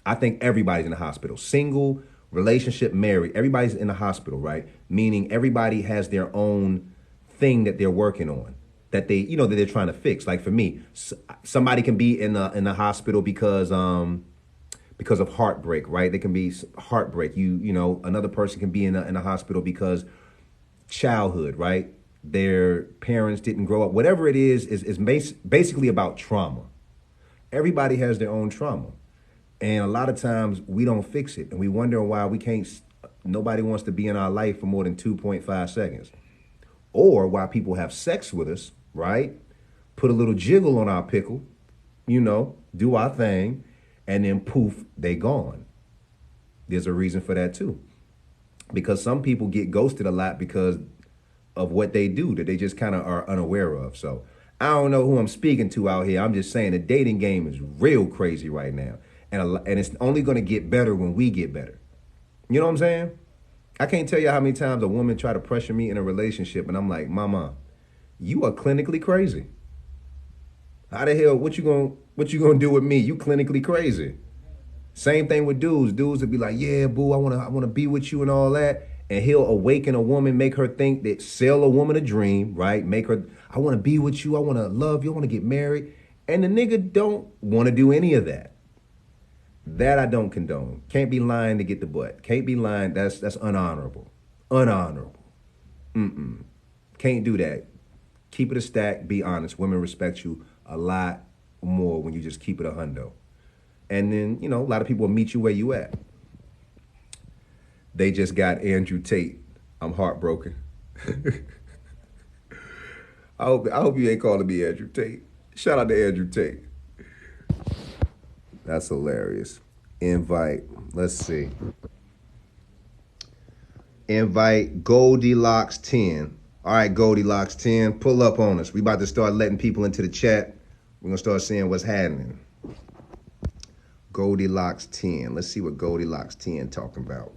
I think everybody's in the hospital. Single, relationship, married, everybody's in the hospital, right? Meaning everybody has their own thing that they're working on, that that they're trying to fix. Like for me, somebody can be in the hospital because of heartbreak, right? They can be heartbreak. Another person can be in a hospital because childhood, right? Their parents didn't grow up. Whatever it is basically about trauma. Everybody has their own trauma. And a lot of times we don't fix it. And we wonder why nobody wants to be in our life for more than 2.5 seconds. Or why people have sex with us, right? Put a little jiggle on our pickle, do our thing, and then poof, they gone. There's a reason for that too. Because some people get ghosted a lot because of what they do that they just kind of are unaware of. So I don't know who I'm speaking to out here. I'm just saying the dating game is real crazy right now. And it's only going to get better when we get better. You know what I'm saying? I can't tell you how many times a woman tried to pressure me in a relationship, and I'm like, Mama, you are clinically crazy. How the hell? What you gonna do with me? You clinically crazy. Same thing with dudes. Dudes would be like, yeah, boo, I wanna be with you and all that. And he'll awaken a woman, make her think that sell a woman a dream, right? Make her, I wanna be with you, I wanna love you, I wanna get married. And the nigga don't wanna do any of that. That I don't condone. Can't be lying to get the butt. Can't be lying. That's unhonorable. Unhonorable. Can't do that. Keep it a stack. Be honest. Women respect you a lot more when you just keep it a hundo. And then, a lot of people will meet you where you at. They just got Andrew Tate. I'm heartbroken. I hope you ain't calling me Andrew Tate. Shout out to Andrew Tate. That's hilarious. Invite. Let's see. Invite Goldilocks 10. All right, Goldilocks 10, pull up on us. We about to start letting people into the chat. We're going to start seeing what's happening. Goldilocks 10. Let's see what Goldilocks 10 talking about.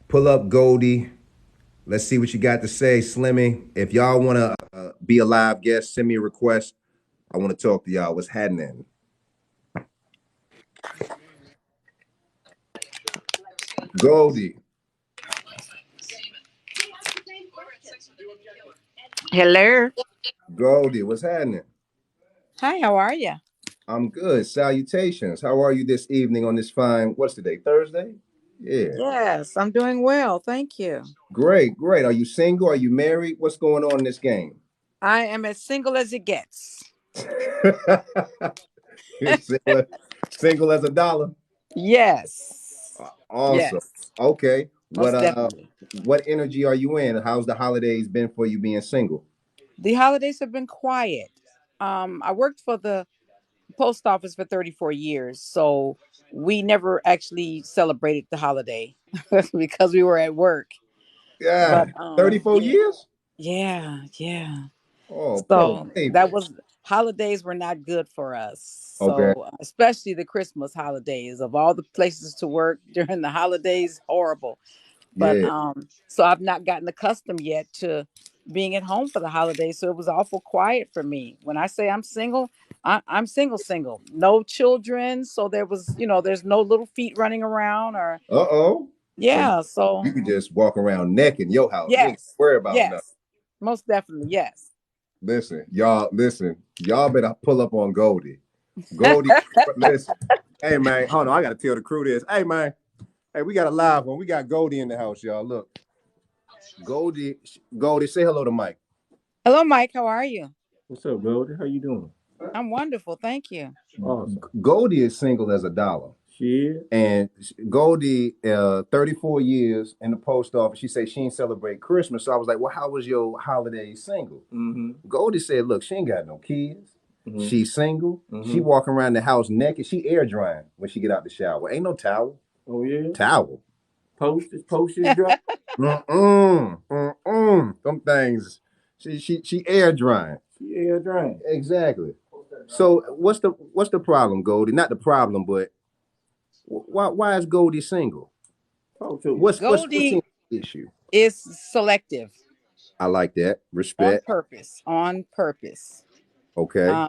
Pull up, Goldie. Let's see what you got to say, Slimmy. If y'all want to be a live guest, send me a request. I want to talk to y'all. What's happening? Goldie. Hello. Goldie, what's happening? Hi, how are you? I'm good. Salutations. How are you this evening on this fine, what's today, Thursday? Yeah. Yes, I'm doing well. Thank you. Great, great. Are you single? Are you married? What's going on in this game? I am as single as it gets. single as a dollar. Yes. Awesome. Yes. Okay. Most definitely. What energy are you in? How's the holidays been for you being single? The holidays have been quiet. I worked for the post office for 34 years, so we never actually celebrated the holiday because we were at work. Yeah. But 34 yeah, years? yeah. Oh, poor So that baby. was holidays were not good for us. Okay. So especially the Christmas holidays of all the places to work during the holidays, horrible. But Yeah. so I've not gotten accustomed yet to being at home for the holidays. So it was awful quiet for me. When I say I'm single, I'm single. No children. So there was, there's no little feet running around or Uh-oh. So yeah. So you could just walk around naked in your house. You ain't yes, worry about nothing. yes, most definitely, yes. Listen. Y'all better pull up on Goldie. Goldie, listen. Hey, man. Hold on. I got to tell the crew this. Hey, man. Hey, we got a live one. We got Goldie in the house, y'all. Look. Goldie, say hello to Mike. Hello, Mike. How are you? What's up, Goldie? How you doing? I'm wonderful. Thank you. Awesome. Goldie is single as a dollar. She is? And Goldie, 34 years in the post office. She said she ain't celebrate Christmas. So I was like, well, how was your holiday single? Mm-hmm. Goldie said, look, she ain't got no kids. Mm-hmm. She's single. Mm-hmm. She walking around the house naked. She air drying when she get out the shower. Ain't no towel. Oh, yeah? Towel. Post is dry. Them things She air drying. She air drying. Exactly. So what's the problem, Goldie? Not the problem, but why is Goldie single? Talk to me. What's Goldie the issue? is selective I like that. on Respect. purpose. On purpose. Okay.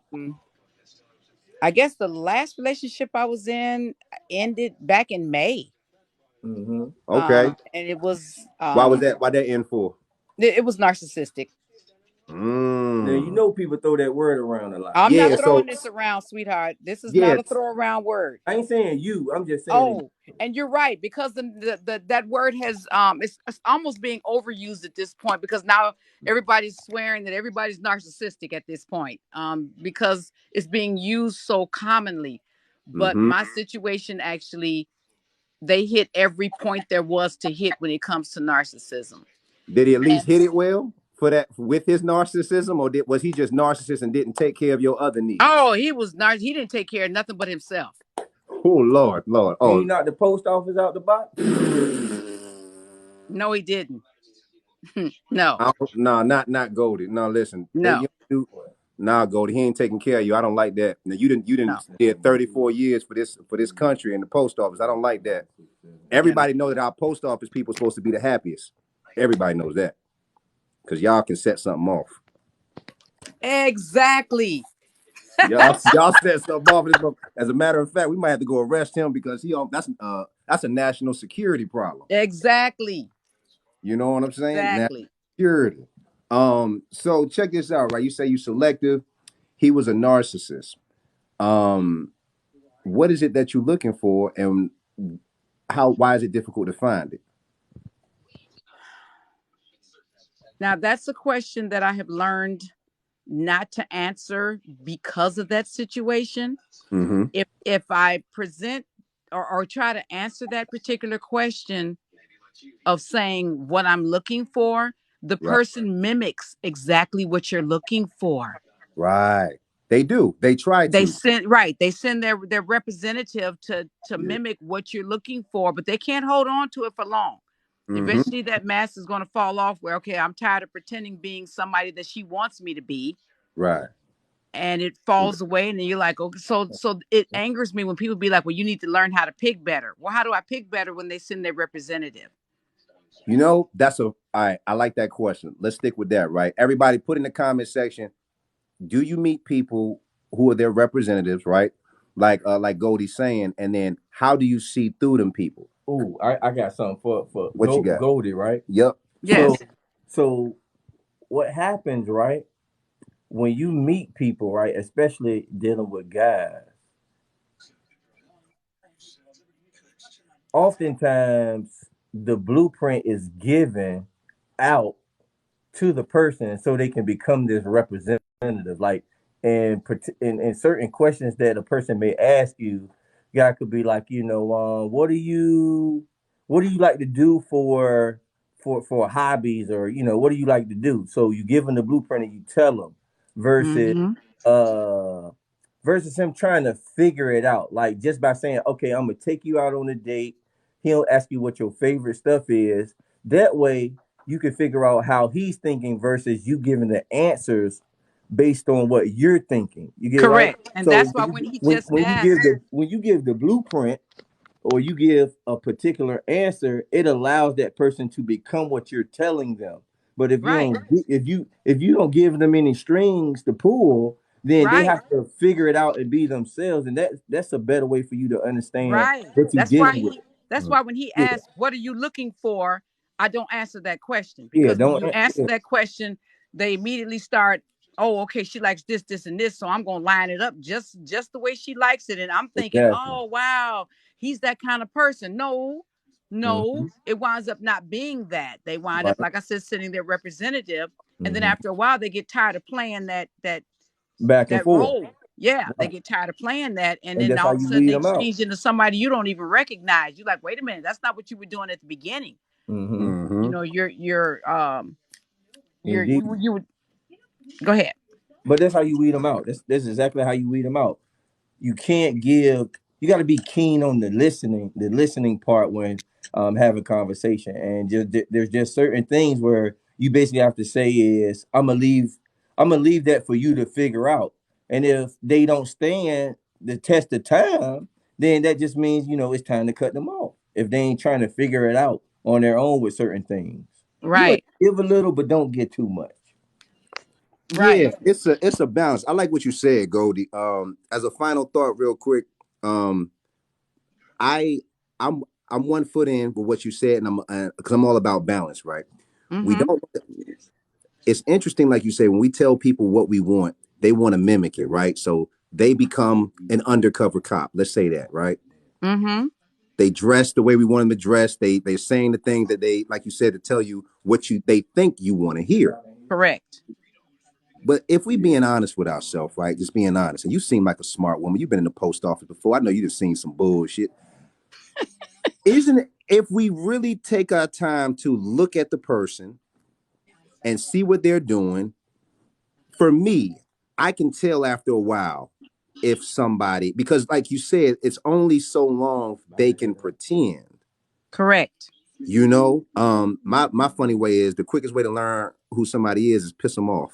I guess the last relationship I was in ended back in May. Okay. And it was Why was that? Why that end for? it was narcissistic. Now you know people throw that word around a lot. I'm Yeah. not So throwing this around, sweetheart. This is yeah. not a throw around word. I ain't saying you. I'm just saying. Oh, and you're right, because the that word has it's almost being overused at this point, because now everybody's swearing that everybody's narcissistic at this point, because it's being used so commonly. But Mm-hmm. my situation, actually, they hit every point there was to hit when it comes to narcissism. Did he at least And hit it well for that with his narcissism, or was he just narcissist and didn't take care of your other needs? oh, he didn't take care of nothing but himself. Oh Lord, Lord. He Oh knocked the post office out the box. No, he didn't. No, no, not Goldie. No, listen. no, You do nah, Goldie. He ain't taking care of you. I don't like that. Now you no. didn't did 34 years for this country and the post office. I don't like that. Yeah. Everybody know that our post office people are supposed to be the happiest. Everybody knows that. Because y'all can set something off. Exactly. Y'all set something off. As a matter of fact, we might have to go arrest him because that's a national security problem. Exactly. You know what I'm saying? National Exactly. security. So check this out, right? You say you selective. He was a narcissist. What is it that you're looking for, and why is it difficult to find it? Now, that's a question that I have learned not to answer because of that situation. Mm-hmm. If I present or try to answer that particular question of saying what I'm looking for, the Right. person mimics exactly what you're looking for. Right. They do. They try to. They send their representative to Yeah. mimic what you're looking for, but they can't hold on to it for long. Mm-hmm. Eventually that mask is going to fall off, where, okay, I'm tired of pretending being somebody that she wants me to be, Right. and it falls away. And then you're like, okay, so it angers me when people be like, well, you need to learn how to pick better. Well, how do I pick better when they send their representative? You know, all right. I like that question. Let's stick with that, right? Everybody put in the comment section, do you meet people who are their representatives, right? Like Goldie's saying, and then how do you see through them people? Oh, I got something for What you got? Goldie, right? Yep. Yes. So what happens, right? When you meet people, right, especially dealing with guys, oftentimes the blueprint is given out to the person so they can become this representative. Like, in certain questions that a person may ask you, guy could be like, what do you like to do for hobbies, or what do you like to do? So you give them the blueprint and you tell them, versus Mm-hmm. uh versus him trying to figure it out, like just by saying, okay, I'm gonna take you out on a date. He'll ask you what your favorite stuff is. That way you can figure out how he's thinking versus you giving the answers based on what you're thinking. You get right? Correct. And So that's why when he when, just when you asked, give the blueprint, or you give a particular answer, it allows that person to become what you're telling them. But if you right, don't if you don't give them any strings to pull, then they right, have to figure it out and be themselves. And that's a better way for you to understand right. what you're dealing with. That's why when he Yeah, asked, what are you looking for? I don't answer that question, yeah, because when don't you answer yeah, that question, they immediately start, oh, okay, she likes this, this, and this. So I'm gonna line it up just the way she likes it. And I'm thinking, exactly. oh wow, he's that kind of person. No, Mm-hmm. no, it winds up not being that. They wind up, Right. like I said, sending their representative. And then Mm-hmm. after a while, they get tired of playing Back and that forth. role. Yeah, they Right. get tired of playing that, and And then that's how all of a you sudden weed they them out. change into somebody you don't even recognize. You're like, wait a minute, that's not what you were doing at the beginning. Mm-hmm. Mm-hmm. Indeed. You would go ahead. But that's how you weed them out. That's exactly how you weed them out. You can't give, you got to be keen on the listening part when having conversation. And just there's just certain things where you basically have to say is, I'm gonna leave that for you to figure out. And if they don't stand the test of time, then that just means, it's time to cut them off. If they ain't trying to figure it out on their own with certain things. Right. Give a little, but don't get too much. Right. Yeah, it's a balance. I like what you said, Goldie. As a final thought, real quick, um, I I'm I'm 1 foot in with what you said, and I'm because I'm all about balance, right? We Mm-hmm. don't. It's interesting, like you say, when we tell people what we want, they want to mimic it, right? So they become an undercover cop. Let's say that, right? Mm-hmm. They dress the way we want them to dress. They're saying the things that they, like you said, to tell you what they think you want to hear. Correct. But if we being honest with ourselves, right? Just being honest, and you seem like a smart woman. You've been in the post office before. I know you've seen some bullshit. Isn't it? If we really take our time to look at the person and see what they're doing, for me, I can tell after a while if somebody, because like you said, it's only so long they can pretend. Correct. My funny way is the quickest way to learn who somebody is piss them off.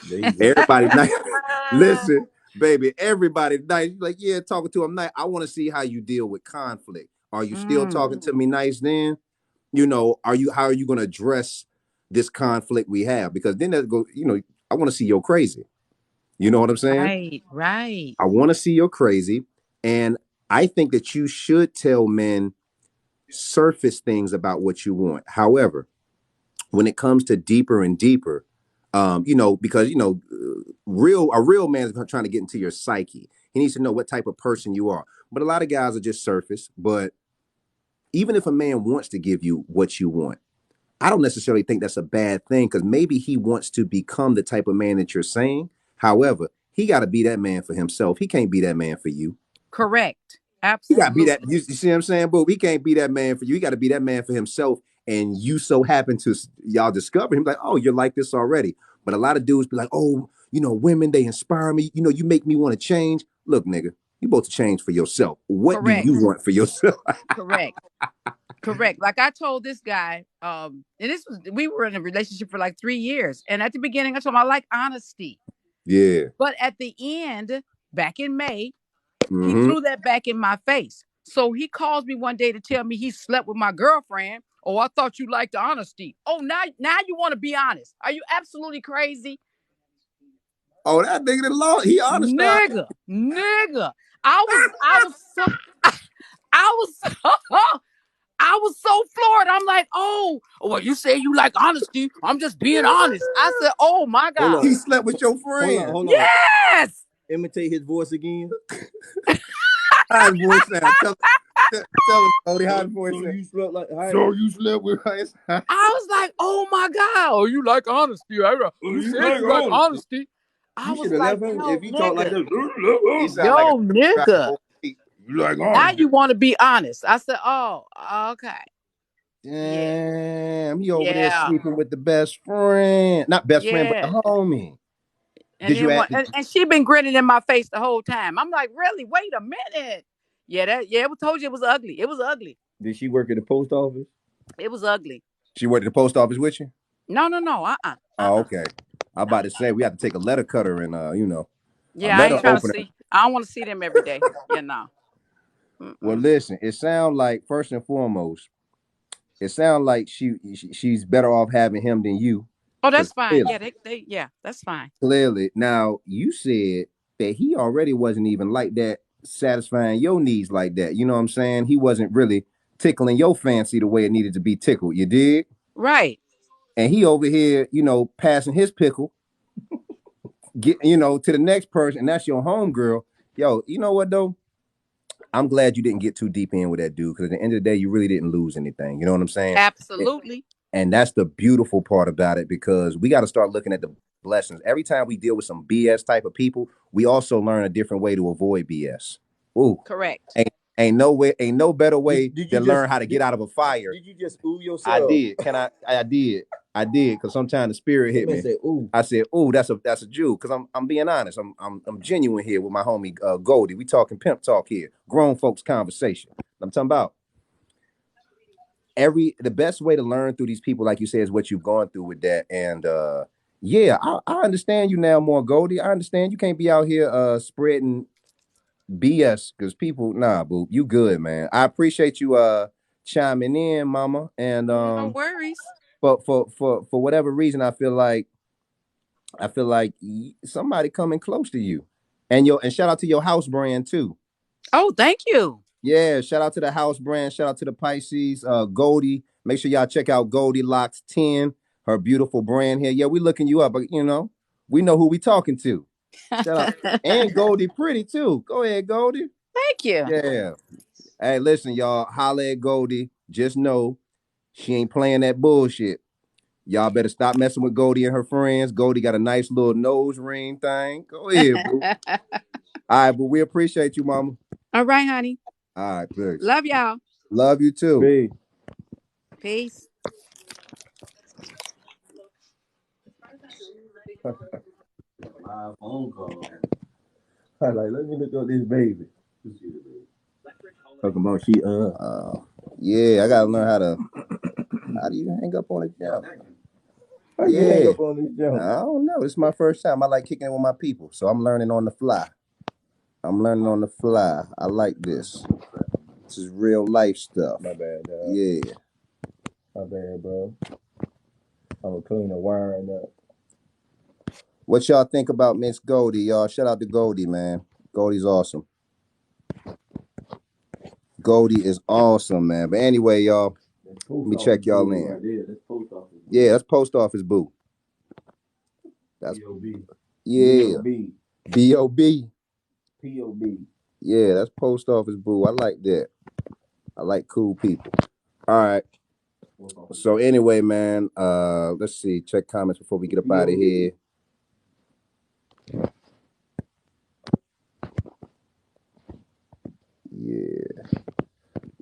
There you go. Everybody nice. Listen, baby, everybody nice. Like, yeah, talking to them nice. I want to see how you deal with conflict. Are you still Mm. talking to me nice then? How are you gonna address this conflict we have? Because then that go, I want to see you're crazy. You know what I'm saying? Right. Right. I want to see you're crazy. And I think that you should tell men surface things about what you want. However, when it comes to deeper and deeper, because a real man is trying to get into your psyche. He needs to know what type of person you are. But a lot of guys are just surface. But even if a man wants to give you what you want, I don't necessarily think that's a bad thing, because maybe he wants to become the type of man that you're saying. However, he got to be that man for himself. He can't be that man for you. Correct. He got to be that. Absolutely. You see what I'm saying, boo? He can't be that man for you. He got to be that man for himself. And you so happen to y'all discover him, like, oh, you're like this already. But a lot of dudes be like, oh, women, they inspire me. You make me want to change. Look, nigga, you both to change for yourself. What do Correct. you want for yourself? Correct. Correct. Like I told this guy, and we were in a relationship for like 3 years. And at the beginning, I told him I like honesty. Yeah. But at the end, back in May, he Mm-hmm. threw that back in my face. So he calls me one day to tell me he slept with my girlfriend. Oh, I thought you liked honesty. Oh, now you want to be honest. Are you absolutely crazy? Oh, that nigga that law, he honest now. Nigga. I was so I was so I was so floored. I'm like, oh, well, you say you like honesty. I'm just being honest. I said, oh my Hold God. He on. slept with your Hold on. friend. Hold on. Yes. Imitate his voice again. How his voice sound? Tell him, Cody, how his voice So sound? you slept like So you slept with us? I was like, oh my God. Oh, you like honesty. You you said like you like honesty. honesty. I You was should have like, left him yo, if he talked like nigga. that. He sound like a Yo, nigga. you like Now honesty. you want to be honest. I said, oh, okay. Yeah. Damn, he over there Yeah. sleeping with the best friend. Not best friend, but the Yeah. homie. And Did you then ask? and she been grinning in my face the whole time. I'm like, really? Wait a minute. Yeah, told you it was ugly. It was ugly. Did she work at the post office? It was ugly. She worked at the post office with you? No. Oh, okay. I'm about to say we have to take a letter cutter and a Yeah, I ain't letter trying to opener. see. I don't want to see them every day. Yeah, no. Well, Mm-mm. listen, it sounds like first and foremost, it sounds like she's better off having him than you. Oh, Because that's fine. Yeah, yeah, that's fine. clearly, now you said that he already wasn't even like that, satisfying your needs like that. You know what I'm saying? He wasn't really tickling your fancy the way it needed to be tickled. You did? Right. And he over here, passing his pickle, to the next person, and that's your homegirl. Yo, you know what though? I'm glad you didn't get too deep in with that dude, because at the end of the day, you really didn't lose anything. You know what I'm saying? Absolutely. And that's the beautiful part about it, because we got to start looking at the blessings. Every time we deal with some BS type of people, we also learn a different way to avoid BS. Ooh, Correct. ain't no better way Did you than just learn how to get out of a fire. Did you just ooh I yourself? did. I did, because sometimes the spirit hit me. Say ooh. I said, "Ooh, that's a Jew." Because I'm being honest. I'm genuine here with my homie Goldie. We talking pimp talk here, grown folks conversation. I'm talking about. the best way to learn through these people, like you said, is what you've gone through with that. And yeah, I understand you now more, Goldie. I understand you can't be out here spreading BS because people, nah, boo, you good, man. I appreciate you chiming in, mama. And No worries. but for whatever reason, I feel like somebody coming close to you. And shout out to your house brand too. Oh, thank you. Yeah, shout out to the house brand. Shout out to the Pisces. Goldie. Make sure y'all check out Goldie Locks 10, her beautiful brand here. Yeah, we looking you up, but we know who we talking to. Shout out. And Goldie pretty too. Go ahead, Goldie. Thank you. Yeah. Hey, listen, y'all. Holla at Goldie. Just know she ain't playing that bullshit. Y'all better stop messing with Goldie and her friends. Goldie got a nice little nose ring thing. Go ahead, boo. All right, but we appreciate you, mama. All right, honey. All right, thanks. Love y'all. Love you too. Big. Peace. Live phone call. I like, let me look up this baby. Talking about she Yeah, I gotta learn how do you hang up on it? Yeah. How you hang up on this jump? I don't know. It's my first time. I like kicking it with my people, so I'm learning on the fly. I like this. This is real life stuff. My bad, dog. Yeah. My bad, bro. I'm gonna clean the wiring up. What y'all think about Miss Goldie, y'all? Shout out to Goldie, man. Goldie's awesome. Goldie is awesome, man. But anyway, y'all, let me check y'all in. Right there. That's post office. Yeah, that's post office boo. That's B.O.B. yeah. B.O.B. P.O.B. Yeah, that's post office boo. I like that. I like cool people. All right. So anyway, man, let's see. Check comments before we get up out of here.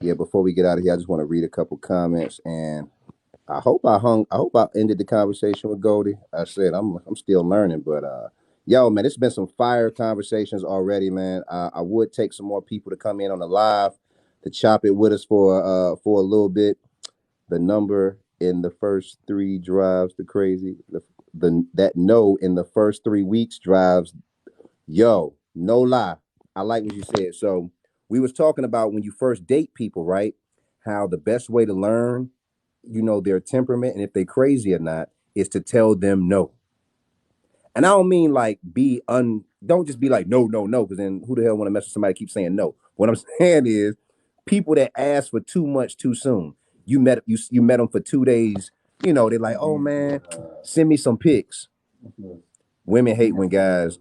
Yeah, before we get out of here, I just want to read a couple comments, and I hope I ended the conversation with Goldie. I said I'm still learning, but yo, man, it's been some fire conversations already, man. I would take some more people to come in on the live to chop it with us for a little bit. The number in the first 3 drives the crazy. That no in the first 3 weeks drives. Yo, no lie. I like what you said. So we was talking about when you first date people, right? How the best way to learn, their temperament and if they crazy or not, is to tell them no. And I don't mean like don't just be like no, no, no, because then who the hell want to mess with somebody that keeps saying no? What I'm saying is people that ask for too much too soon. You met them for 2 days, they're like, oh man, send me some pics. Women hate when guys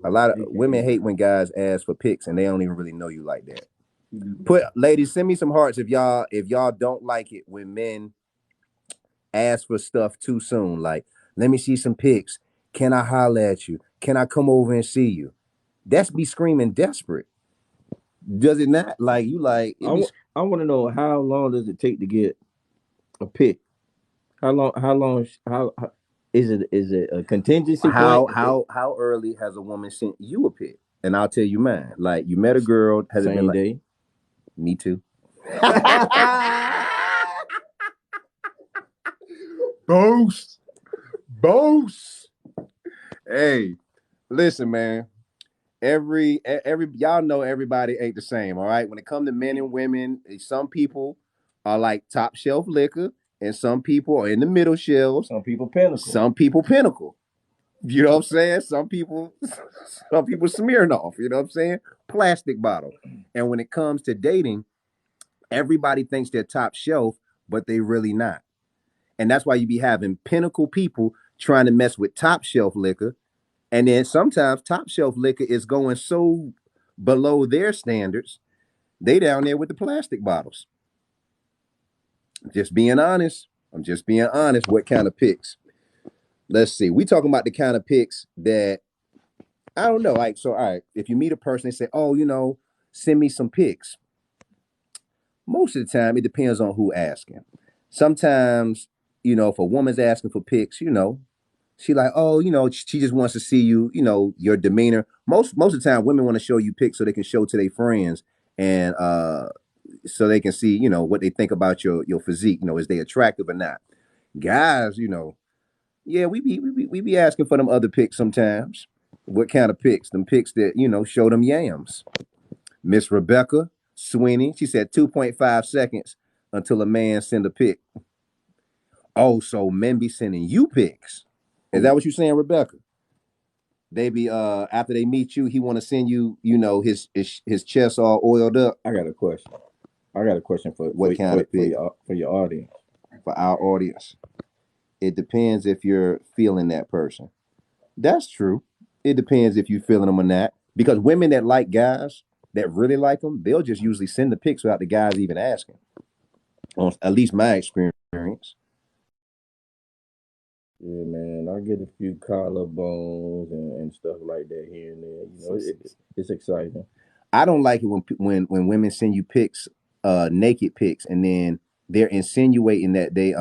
ask for pics and they don't even really know you like that. Ladies, send me some hearts if y'all don't like it when men ask for stuff too soon. Like, let me see some pics. Can I holler at you? Can I come over and see you? That's be screaming desperate. Does it not? Like you like I want to know how long does it take to get a pic? How long is it a contingency how point? how early has a woman sent you a pic? And I'll tell you mine. Like you met a girl, has it been Same like day? me too? Boast. Hey, listen, man. Every y'all know everybody ain't the same, all right? When it comes to men and women, some people are like top shelf liquor, and some people are in the middle shelves. Some people pinnacle. You know what I'm saying? Some people Smirnoff, you know what I'm saying? Plastic bottle. And when it comes to dating, everybody thinks they're top shelf, but they really not. And that's why you be having pinnacle people trying to mess with top shelf liquor. And then sometimes top shelf liquor is going so below their standards, they down there with the plastic bottles. Just being honest. I'm just being honest. What kind of pics? Let's see. We talking about the kind of pics that I don't know. Like, so, all right. If you meet a person, they say, "Oh, send me some pics." Most of the time, it depends on who asking. Sometimes, if a woman's asking for pics, she like, oh, she just wants to see you, your demeanor. Most of the time, women want to show you pics so they can show to their friends and so they can see, you know, what they think about your physique. You know, is they attractive or not? Guys, you know, yeah, we be asking for them other pics sometimes. What kind of pics? Them pics that, you know, show them yams. Miss Rebecca Sweeney, she said 2.5 seconds until a man send a pic. Oh, so men be sending you pics. Is that what you're saying, Rebecca? They be after they meet you, he want to send you, you know, his chest all oiled up. I got a question. For What kind of pic? For your audience. For our audience. It depends if you're feeling that person. That's true. It depends if you're feeling them or not. Because women that like guys that really like them, they'll just usually send the pics without the guys even asking. At least my experience. Yeah, man, I get a few collarbones and stuff like that here and there. You know, it's exciting. I don't like it when women send you pics, naked pics, and then they're insinuating that they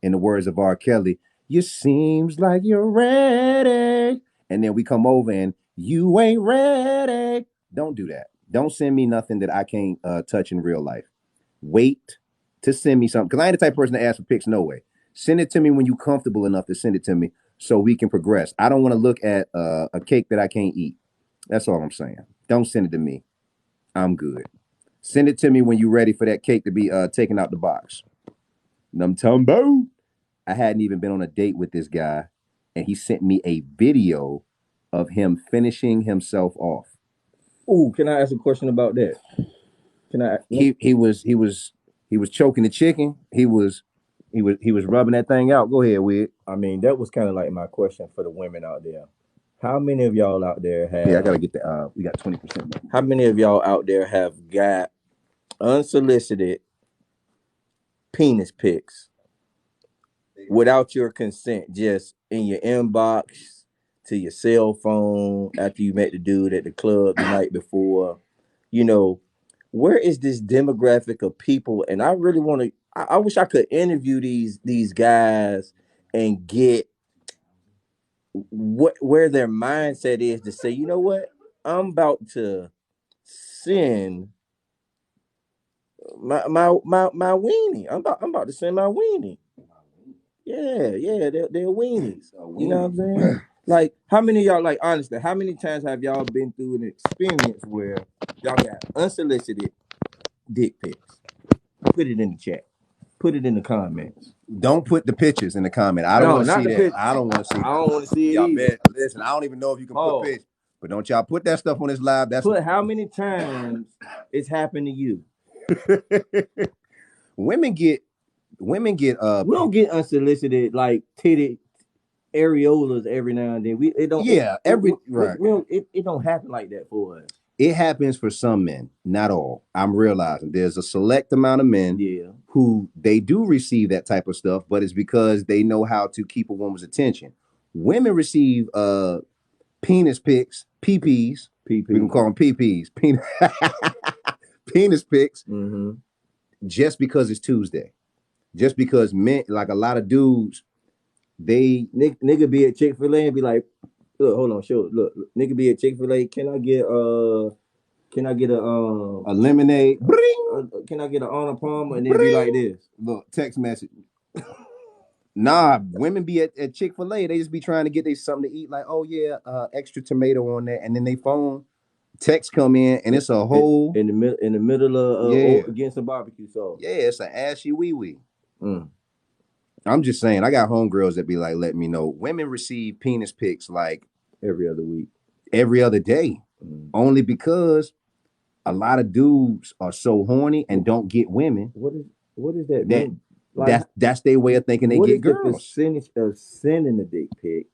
in the words of R. Kelly, you seems like you're ready, and then we come over and you ain't ready. Don't do that. Don't send me nothing that I can't touch in real life. Wait to send me something because I ain't the type of person to ask for pics. No way. Send it to me when you're comfortable enough to send it to me so we can progress. I don't want to look at a cake that I can't eat. That's all I'm saying. Don't send it to me. I'm good. Send it to me when you're ready for that cake to be taken out the box. Num tumbo. I hadn't even been on a date with this guy, and he sent me a video of him finishing himself off. Ooh, can I ask a question about that? Can I? He was choking the chicken. He was rubbing that thing out. Go ahead, Wig. I mean, that was kind of like my question for the women out there. How many of y'all out there have? Yeah, I gotta get the. We got 20%. How many of y'all out there have got unsolicited penis pics without your consent, just in your inbox to your cell phone after you met the dude at the club the night before? You know, where is this demographic of people? And I really want to. I wish I could interview these guys and get where their mindset is to say, you know what, I'm about to send my weenie. I'm about to send my weenie. Yeah, they're weenies. You know what I'm saying? Like, how many of y'all, like, honestly, how many times have y'all been through an experience where y'all got unsolicited dick pics? Put it in the chat. Put it in the comments. Don't put the pictures in the comment. I don't want to see that. I don't want to see. I don't want to see it y'all either. Listen, I don't even know if you can put pictures, but don't y'all put that stuff on this live. That's put how many times it's happened to you. Women get. We don't get unsolicited like titty areolas every now and then. It don't happen like that for us. It happens for some men, not all. I'm realizing there's a select amount of men who they do receive that type of stuff, but it's because they know how to keep a woman's attention. Women receive penis pics, PPs. We can call them PPs. Penis pics. Mm-hmm. Just because it's Tuesday. Just because men, like a lot of dudes, they nigga be at Chick-fil-A and be like, look, hold on, look, nigga be at Chick-fil-A, can I get a lemonade? Can I get an Arnold Palmer? And then be like this. Look, text message. Nah, women be at Chick-fil-A, they just be trying to get they something to eat, like, oh yeah, extra tomato on that, and then they phone text come in and it's a whole in the middle of against some barbecue sauce. Yeah, it's an ashy wee wee. I'm just saying, I got homegirls that be like, let me know. Women receive penis pics like every other week, every other day, only because a lot of dudes are so horny and don't get women. What is that mean? Like, that's their way of thinking they get girls. What is the percentage of sending a dick pic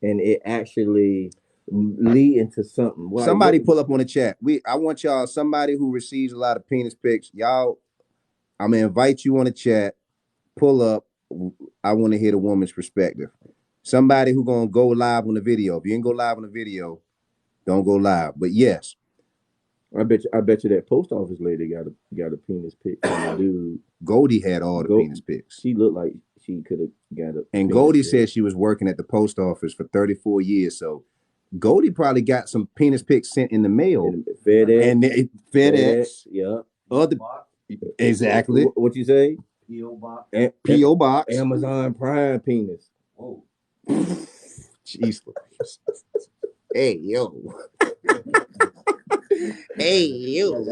and it actually lead into something? Like, somebody pull up on the chat. I want y'all, somebody who receives a lot of penis pics, y'all, I'm gonna invite you on the chat. Pull up. I want to hear the woman's perspective. Somebody who gonna go live on the video. If you ain't go live on the video, don't go live. But yes, I bet you that post office lady got a penis pic from the dude. Goldie had all the penis pics. She looked like she could have got a. And Goldie said she was working at the post office for 34 years. So Goldie probably got some penis pics sent in the mail. FedEx. And FedEx. Yeah. Other Exactly. What you say? P.O. box. P.O. box. Amazon Prime penis. Whoa. Jeez. Hey yo. Hey yo.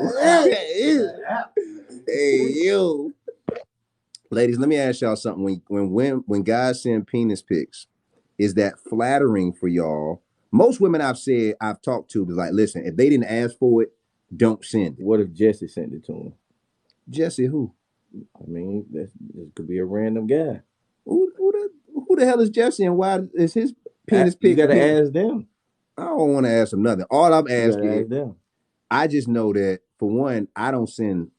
Hey yo. Ladies, let me ask y'all something. When guys send penis pics, is that flattering for y'all? Most women I've talked to was like, listen, if they didn't ask for it, don't send it. What if Jesse sent it to him? Jesse who? I mean, this could be a random guy. Who the hell is Jesse and why is his penis pic? You gotta ask them. I don't want to ask them nothing. All I'm You asking gotta is, ask them. I just know that for one, I don't send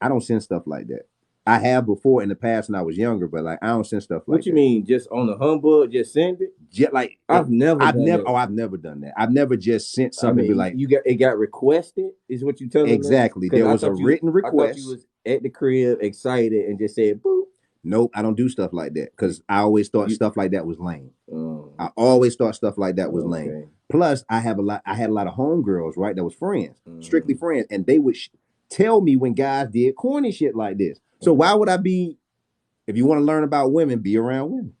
stuff like that. I have before in the past when I was younger, but like I don't send stuff like that. What you mean? Just on the humbug, just send it? Like I've never done that. I've never just sent something. Be like, it got requested. Is what you telling me? Exactly. There was a written request. I thought you was at the crib, excited, and just said, "Boop." Nope, I don't do stuff like that because I always thought stuff like that was lame. I always thought stuff like that was lame. Plus, I had a lot of homegirls, right? That was friends, strictly friends, and they would tell me when guys did corny shit like this. So why would I be? If you want to learn about women, be around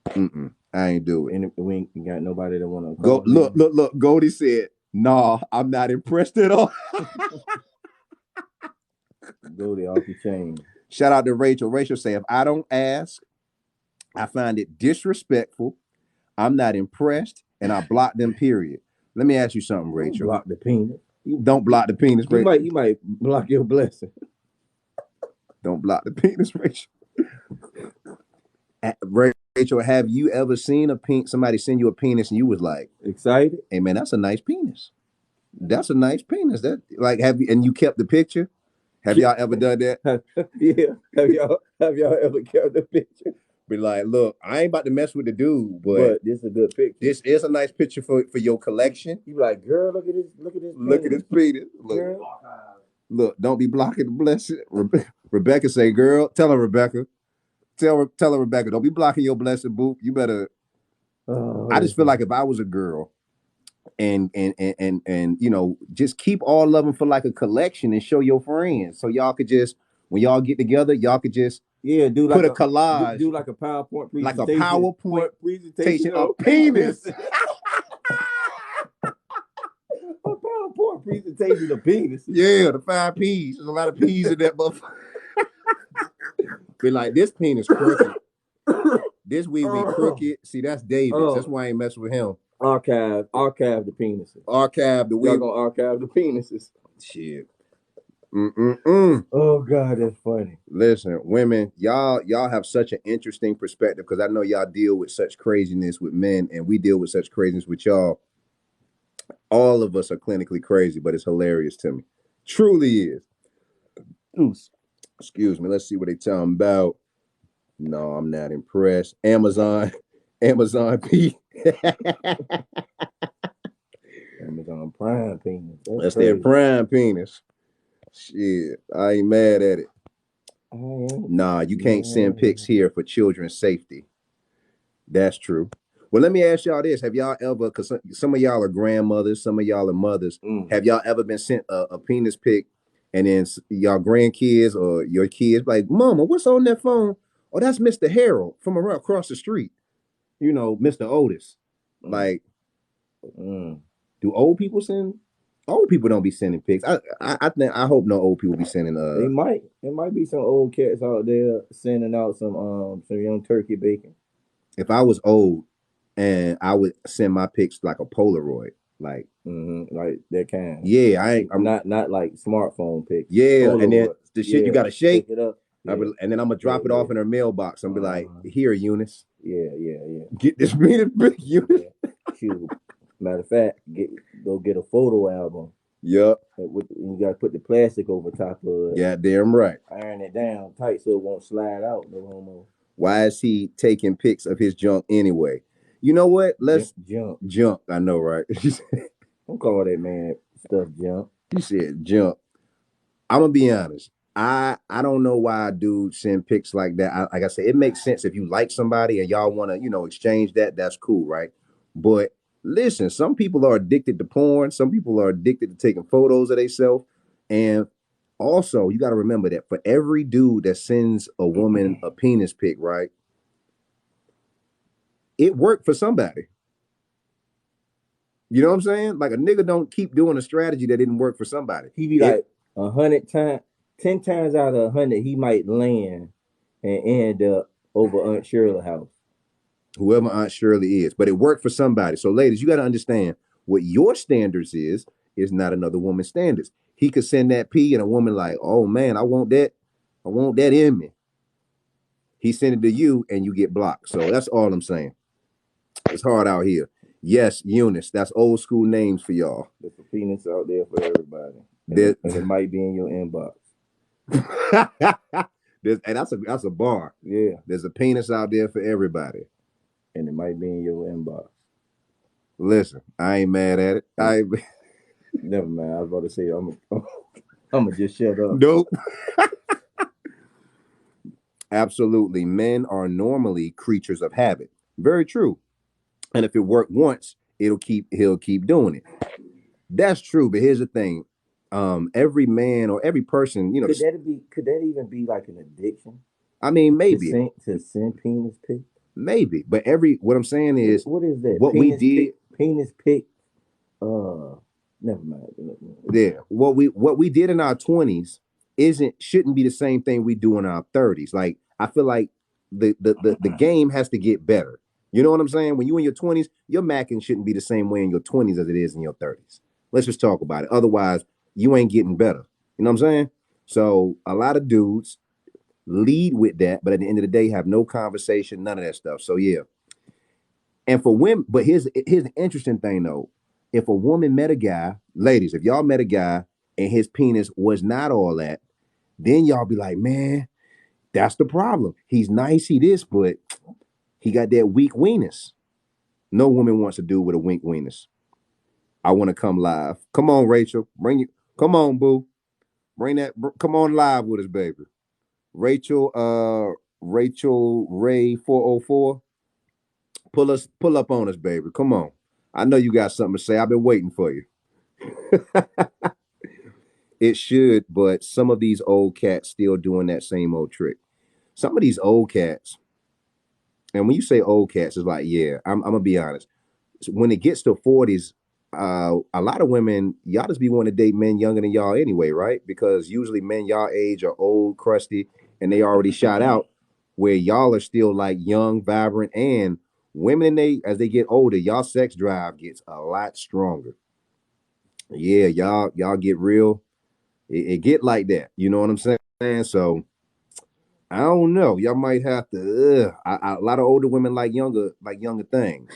women. I ain't do it. And we ain't got nobody that want to go. Look. Goldie said, "Nah, I'm not impressed at all." Goldie off the chain. Shout out to Rachel. Rachel say, if I don't ask, I find it disrespectful. I'm not impressed, and I block them. Period. Let me ask you something, Rachel. Block the penis. Don't block the penis, Rachel. You might block your blessing. Don't block the penis, Rachel. Rachel, have you ever seen somebody send you a penis and you was like excited? Hey man, that's a nice penis. That's a nice penis. That like and you kept the picture? Have y'all ever done that? Yeah. Have y'all ever kept the picture? Be like, look, I ain't about to mess with the dude, but this is a good picture. This is a nice picture for your collection. You be like, girl, look at this penis. Look, don't be blocking the blessing. Rebecca say, girl, tell her, Rebecca. Tell her, Rebecca, don't be blocking your blessing, boo. You better. I just feel like if I was a girl, and you know, just keep all of them for like a collection and show your friends, so y'all could just when y'all get together, y'all could just do like put a collage, do like a PowerPoint presentation, like a PowerPoint presentation of penis. A PowerPoint presentation of penis. Yeah, the 5 P's. There's a lot of P's in that motherfucker. Be like, this penis crooked. This wee crooked. See, that's David. That's why I ain't messing with him. Archive the penises. Archive the wee. Y'all gonna archive the penises. Shit. Oh God, that's funny. Listen, women, y'all have such an interesting perspective because I know y'all deal with such craziness with men, and we deal with such craziness with y'all. All of us are clinically crazy, but it's hilarious to me. Truly is. Excuse me. Let's see what they talking about. No, I'm not impressed. Amazon P. Amazon Prime penis. That's their Prime penis. Shit, I ain't mad at it. Nah, you can't send pics here for children's safety. That's true. Well, let me ask y'all this. Have y'all ever, because some of y'all are grandmothers, some of y'all are mothers, have y'all ever been sent a penis pic and then y'all grandkids or your kids like, Mama, what's on that phone? Oh, that's Mr. Harold from across the street. You know, Mr. Otis. Like, do old people send? Old people don't be sending pics. I hope no old people be sending. They might. There might be some old cats out there sending out some young turkey bacon. If I was old, and I would send my pics like a Polaroid, like that kind. Yeah, I'm not like smartphone pics. Yeah, Polaroid. And then the shit you gotta shake it up. Yeah. And then I'm gonna drop it off in her mailbox. I'm be like, here, Eunice. Yeah. Get this penis pic, Eunice. Shoot. Matter of fact, go get a photo album. Yep. You gotta put the plastic over top of it. Yeah, damn right. Iron it down tight so it won't slide out. No homo. Why is he taking pics of his junk anyway? You know what? Let's junk. I know, right? Don't call that man stuff junk. He said junk. I'm gonna be honest. I don't know why dudes send pics like that. Like I said, it makes sense if you like somebody and y'all want to, exchange that. That's cool, right? But listen, some people are addicted to porn. Some people are addicted to taking photos of themselves. And Also, you got to remember that for every dude that sends a woman a penis pic, right? It worked for somebody. You know what I'm saying? Like a nigga don't keep doing a strategy that didn't work for somebody. He be like 100 times, 10 times out of 100, he might land and end up over Aunt Shirley's house. Whoever Aunt Shirley is, but it worked for somebody. So, ladies, you got to understand what your standards is not another woman's standards. He could send that pee and a woman like, oh man, I want that in me. He sent it to you and you get blocked. So that's all I'm saying. It's hard out here. Yes, Eunice. That's old school names for y'all. There's a penis out there for everybody. And it might be in your inbox. And that's a bar. Yeah. There's a penis out there for everybody. And it might be in your inbox. Listen, I ain't mad at it. Never mind. I was about to say I'm gonna just shut up. Nope. Absolutely. Men are normally creatures of habit. Very true. And if it worked once, he'll keep doing it. That's true. But here's the thing. Every man or every person, could that even be like an addiction? I mean, maybe to send penis pic. Maybe, but what I'm saying is, what is that? What penis we did, penis pic. Never mind. Yeah, what we did in our 20s shouldn't be the same thing we do in our 30s. Like I feel like the game has to get better. You know what I'm saying? When you in your 20s, your macking shouldn't be the same way in your 20s as it is in your 30s. Let's just talk about it. Otherwise, you ain't getting better. You know what I'm saying? So a lot of dudes lead with that, but at the end of the day, have no conversation, none of that stuff. So yeah. And for women, but here's the interesting thing though. If a woman met a guy, ladies, if y'all met a guy and his penis was not all that, then y'all be like, man, that's the problem. He's nice, he this, but he got that weak weenus. No woman wants to do with a weak weenus. I want to come live. Come on, Rachel. Come on, boo. Come on live with us, baby. Rachel Ray 404. Pull up on us, baby. Come on. I know you got something to say. I've been waiting for you. It should, but some of these old cats still doing that same old trick. Some of these old cats, and when you say old cats, it's like, yeah, I'm gonna be honest. When it gets to 40s, a lot of women, y'all just be wanting to date men younger than y'all anyway, right? Because usually men y'all age are old, crusty, and they already shot out, where y'all are still like young, vibrant, and women as they get older, y'all sex drive gets a lot stronger. Yeah, y'all get real. It get like that. You know what I'm saying? So I don't know. Y'all might have to. A lot of older women like younger things.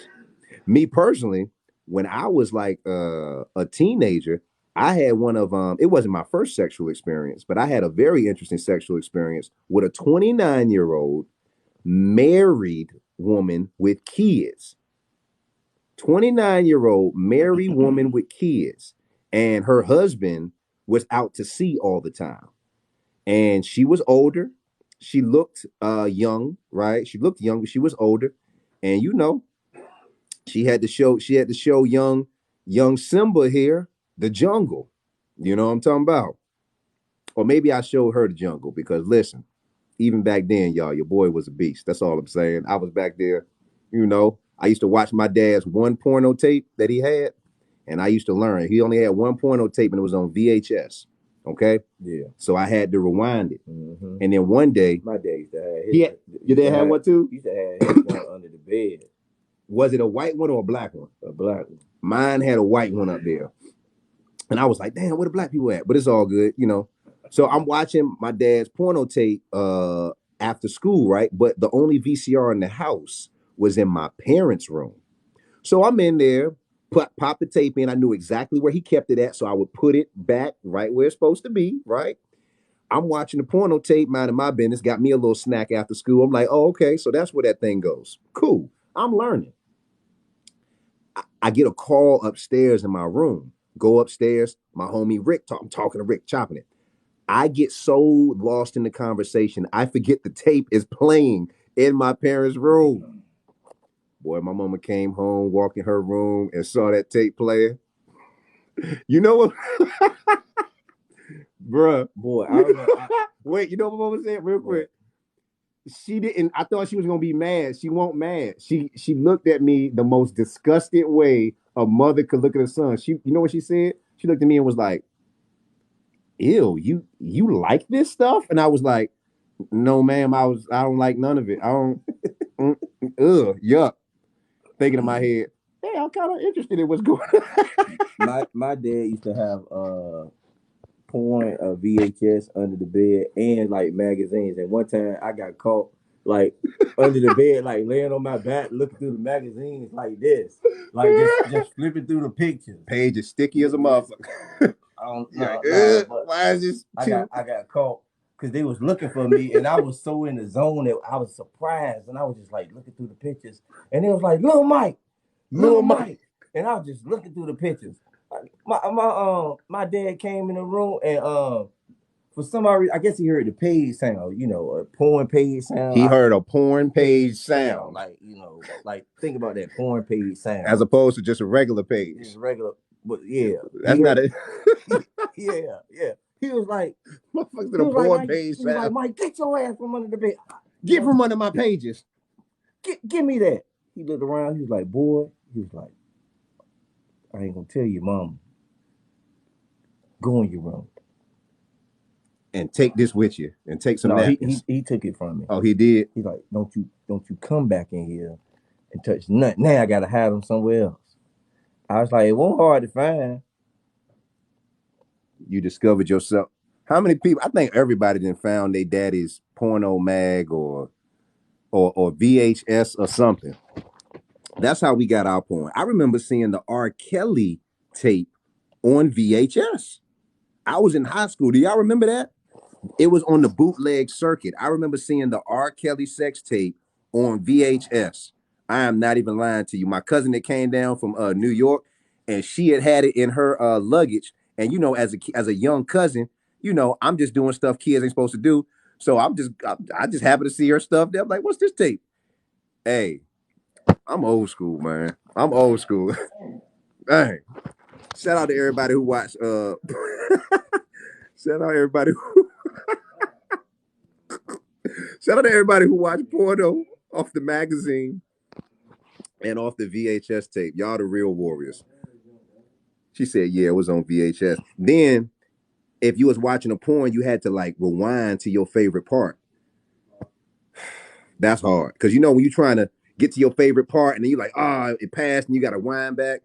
Me personally, when I was like a teenager, I had one of it wasn't my first sexual experience, but I had a very interesting sexual experience with a 29-year-old married woman with kids. 29-year-old married woman with kids, and her husband was out to sea all the time. And she was older. She looked young, right? She looked young, but she was older. And she had to show young Simba here the jungle. You know what I'm talking about? Or maybe I showed her the jungle because listen, even back then, y'all, your boy was a beast. That's all I'm saying. I was back there, I used to watch my dad's one porno tape that he had, and I used to learn. He only had one porno tape and it was on VHS. Okay? Yeah. So I had to rewind it. Mm-hmm. And then one day, my dad used to have your dad had one too? He used to have his one under the bed. Was it a white one or a black one? A black one. Mine had a white one up there. And I was like, damn, where the black people at? But it's all good, So I'm watching my dad's porno tape after school, right? But the only VCR in the house was in my parents' room. So I'm in there, pop the tape in. I knew exactly where he kept it at, so I would put it back right where it's supposed to be, right? I'm watching the porno tape, minding my business, got me a little snack after school. I'm like, oh, okay, so that's where that thing goes. Cool. I'm learning. I get a call upstairs in my room. Go upstairs, my homie Rick, I'm talking to Rick, chopping it. I get so lost in the conversation, I forget the tape is playing in my parents' room. Boy, my mama came home, walked in her room, and saw that tape playing. You know what? Bruh. Boy, I remember. Wait, you know what mama said real quick? She didn't. I thought she was gonna be mad. She won't mad. She looked at me the most disgusted way a mother could look at her son. You know what she said? She looked at me and was like, "Ew, you like this stuff?" And I was like, "No, ma'am. I don't like none of it. I don't. Yuck." Thinking in my head, hey, I'm kind of interested in what's going on. My dad used to have porn VHS under the bed and like magazines. And one time I got caught like under the bed, like laying on my back, looking through the magazines like this, like just flipping through the pictures. Page is sticky as a motherfucker. I don't know. Why is this? I got caught because they was looking for me, and I was so in the zone that I was surprised, and I was just like looking through the pictures, and it was like Little Mike, and I was just looking through the pictures. My dad came in the room and for some reason, I guess he heard the page sound, a porn page sound. He heard a porn page sound. Like, like think about that porn page sound. As opposed to just a regular page. Just regular, but yeah. That's not it. Yeah. He was like, motherfuckers in a porn page sound. He was like, Mike, get your ass from under the bed. Get from under my pages. Give me that. He looked around, he was like, boy, I ain't gonna tell you, mom. Go in your room. And take this with you. And take some napkins. He took it from me. Oh, he did? He's like, don't you come back in here and touch nothing. Now I gotta hide them somewhere else. I was like, it wasn't hard to find. You discovered yourself. How many people? I think everybody done found their daddy's porno mag or VHS or something. That's how we got our porn. I remember seeing the R. Kelly tape on VHS. I was in high school. Do y'all remember that? It was on the bootleg circuit. I remember seeing the R. Kelly sex tape on VHS. I am not even lying to you. My cousin that came down from New York, and she had it in her luggage. And as a young cousin, I'm just doing stuff kids ain't supposed to do. So I just happen to see her stuff there. I'm like, what's this tape? Hey, I'm old school, man. I'm old school. Hey, shout out to everybody who watched. Shout out to everybody who. Shout out to everybody who watched porno off the magazine and off the VHS tape. Y'all the real warriors. She said, yeah, it was on VHS. Then, if you was watching a porn, you had to like rewind to your favorite part. That's hard. Because when you're trying to get to your favorite part and then you're like, it passed and you got to wind back.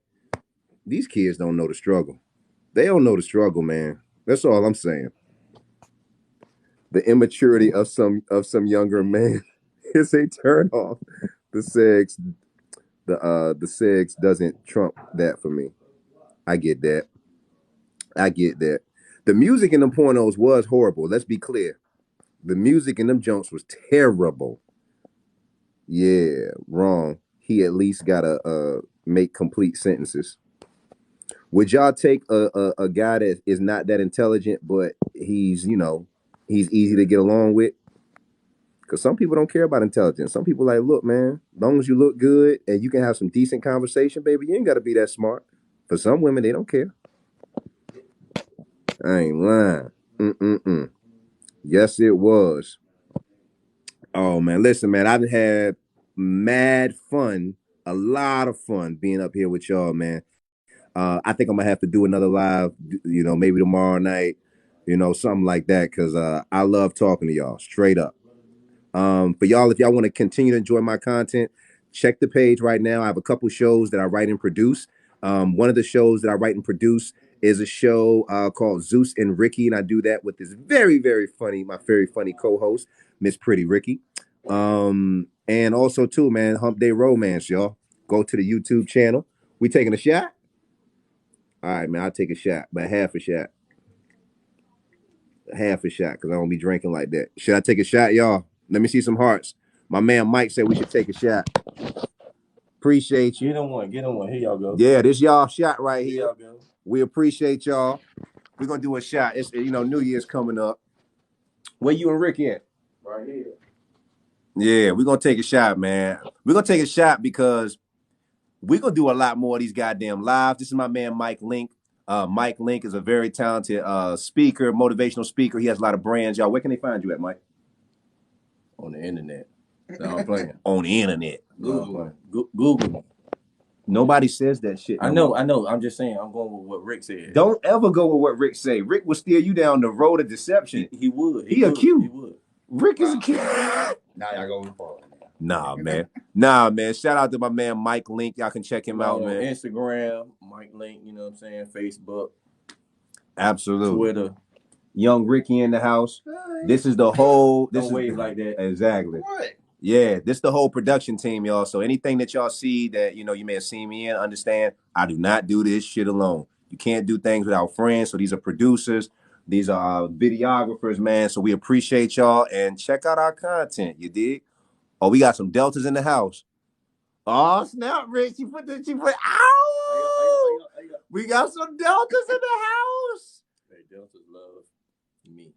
These kids don't know the struggle. They don't know the struggle, man. That's all I'm saying. The immaturity of some younger man is a turn off. The sex doesn't trump that for me. I get that. The music in them pornos was horrible. Let's be clear. The music in them junks was terrible. Yeah, wrong. He at least gotta make complete sentences. Would y'all take a guy that is not that intelligent, but he's easy to get along with? Because some people don't care about intelligence. Some people like, look, man, as long as you look good and you can have some decent conversation, baby, you ain't got to be that smart. For some women, they don't care. I ain't lying. Yes, it was. Oh, man, listen, man, I've had mad fun, a lot of fun being up here with y'all, man. I think I'm going to have to do another live, maybe tomorrow night, something like that, because I love talking to y'all, straight up. For y'all, if y'all want to continue to enjoy my content, check the page right now. I have a couple shows that I write and produce. One of the shows that I write and produce is a show called Zeus and Ricky, and I do that with this very, very funny co-host, Miss Pretty Ricky. And also too, man, Hump Day Romance, y'all. Go to the YouTube channel. We taking a shot? All right, man, I'll take a shot, but half a shot. Half a shot, because I don't be drinking like that. Should I take a shot, y'all? Let me see some hearts. My man Mike said we should take a shot. Appreciate you. Get on one. Here y'all go. Yeah, this y'all shot right here. Y'all go. We appreciate y'all. We're going to do a shot. It's New Year's coming up. Where you and Rick at? Right here. Yeah, we're going to take a shot, man. We're going to take a shot because we're going to do a lot more of these goddamn lives. This is my man Mike Link. Mike Link is a very talented speaker, motivational speaker. He has a lot of brands. Y'all, where can they find you at, Mike? On the internet. No, I'm playing. On the internet. Google. Google. Nobody says that shit. I know. I'm just saying. I'm going with what Rick said. Don't ever go with what Rick say. Rick will steer you down the road of deception. He would. He a cute. He would. Rick is a cute. Now y'all going forward. Nah, man. Shout out to my man Mike Link. Y'all can check him out, man. Instagram, Mike Link. You know what I'm saying? Facebook. Absolutely. Twitter. Young Ricky in the house. This is the whole. Don't wave like that. Exactly. What? Yeah, this is the whole production team, y'all. So anything that y'all see that, you know, you may have seen me in, understand, I do not do this shit alone. You can't do things without friends. So these are producers. These are videographers, man. So we appreciate y'all and check out our content. You dig? Oh, we got some deltas in the house. Oh, snap, Rich. Ow! We got some deltas in the house. Hey, deltas love me.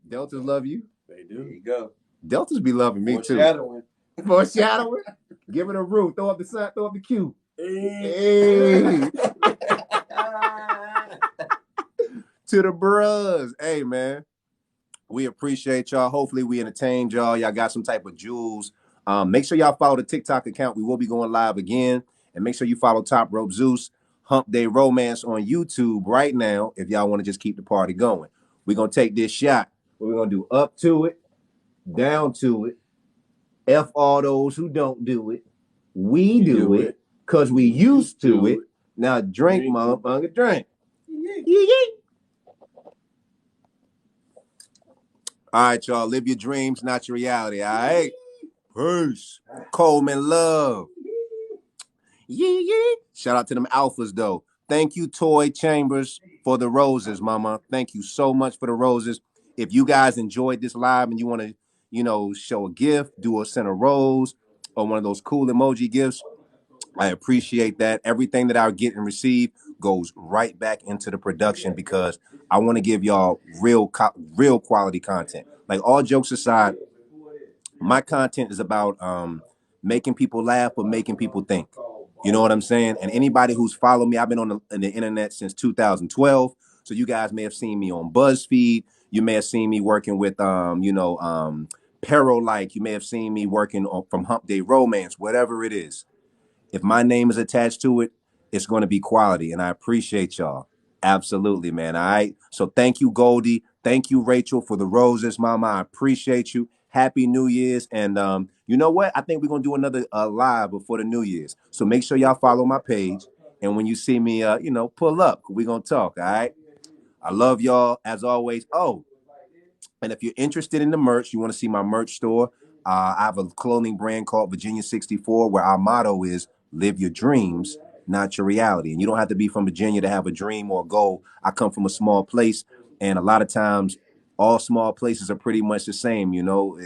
Deltas love you? They do. There you go. Deltas be loving me too. Foreshadowing. Give it a root. Throw up the sun. Throw up the cue. Hey. To the bros. Hey, man. We appreciate y'all. Hopefully we entertained y'all. Y'all got some type of jewels. Make sure y'all follow the TikTok account. We will be going live again. And make sure you follow Top Rope Zeus, Hump Day Romance on YouTube right now if y'all want to just keep the party going. We're going to take this shot. We're going to do up to it, down to it, F all those who don't do it. We do it because we used to it. Now drink, motherfucker, drink. All right, y'all. Live your dreams, not your reality. All right. Peace. Coleman love. Yeah. Shout out to them alphas, though. Thank you, Toy Chambers, for the roses, mama. Thank you so much for the roses. If you guys enjoyed this live and you want to, you know, show a gift, send a rose or one of those cool emoji gifts, I appreciate that. Everything that I get and receive goes right back into the production because I want to give y'all real quality content. Like, all jokes aside, my content is about making people laugh but making people think. You know what I'm saying? And anybody who's followed me, I've been on the internet since 2012. So you guys may have seen me on BuzzFeed. You may have seen me working with Peril-like. You may have seen me working from Hump Day Romance, whatever it is. If my name is attached to it, it's going to be quality. And I appreciate y'all. Absolutely, man. All right. So thank you, Goldie. Thank you, Rachel, for the roses, mama. I appreciate you. Happy New Year's. And you know what? I think we're going to do another live before the New Year's. So make sure y'all follow my page. And when you see me, pull up. We're going to talk. All right. I love y'all as always. Oh, and if you're interested in the merch, you want to see my merch store, I have a clothing brand called Virginia 64, where our motto is live your dreams, not your reality. And you don't have to be from Virginia to have a dream or a goal. I come from a small place, and a lot of times all small places are pretty much the same. You know,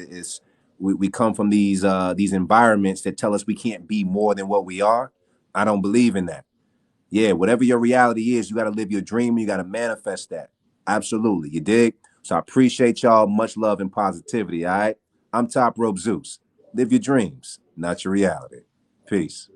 we come from these environments that tell us we can't be more than what we are. I don't believe in that. Yeah, whatever your reality is, you got to live your dream. You got to manifest that. Absolutely. You dig? So I appreciate y'all. Much love and positivity. All right. I'm Top Rope Zeus. Live your dreams, not your reality. Peace.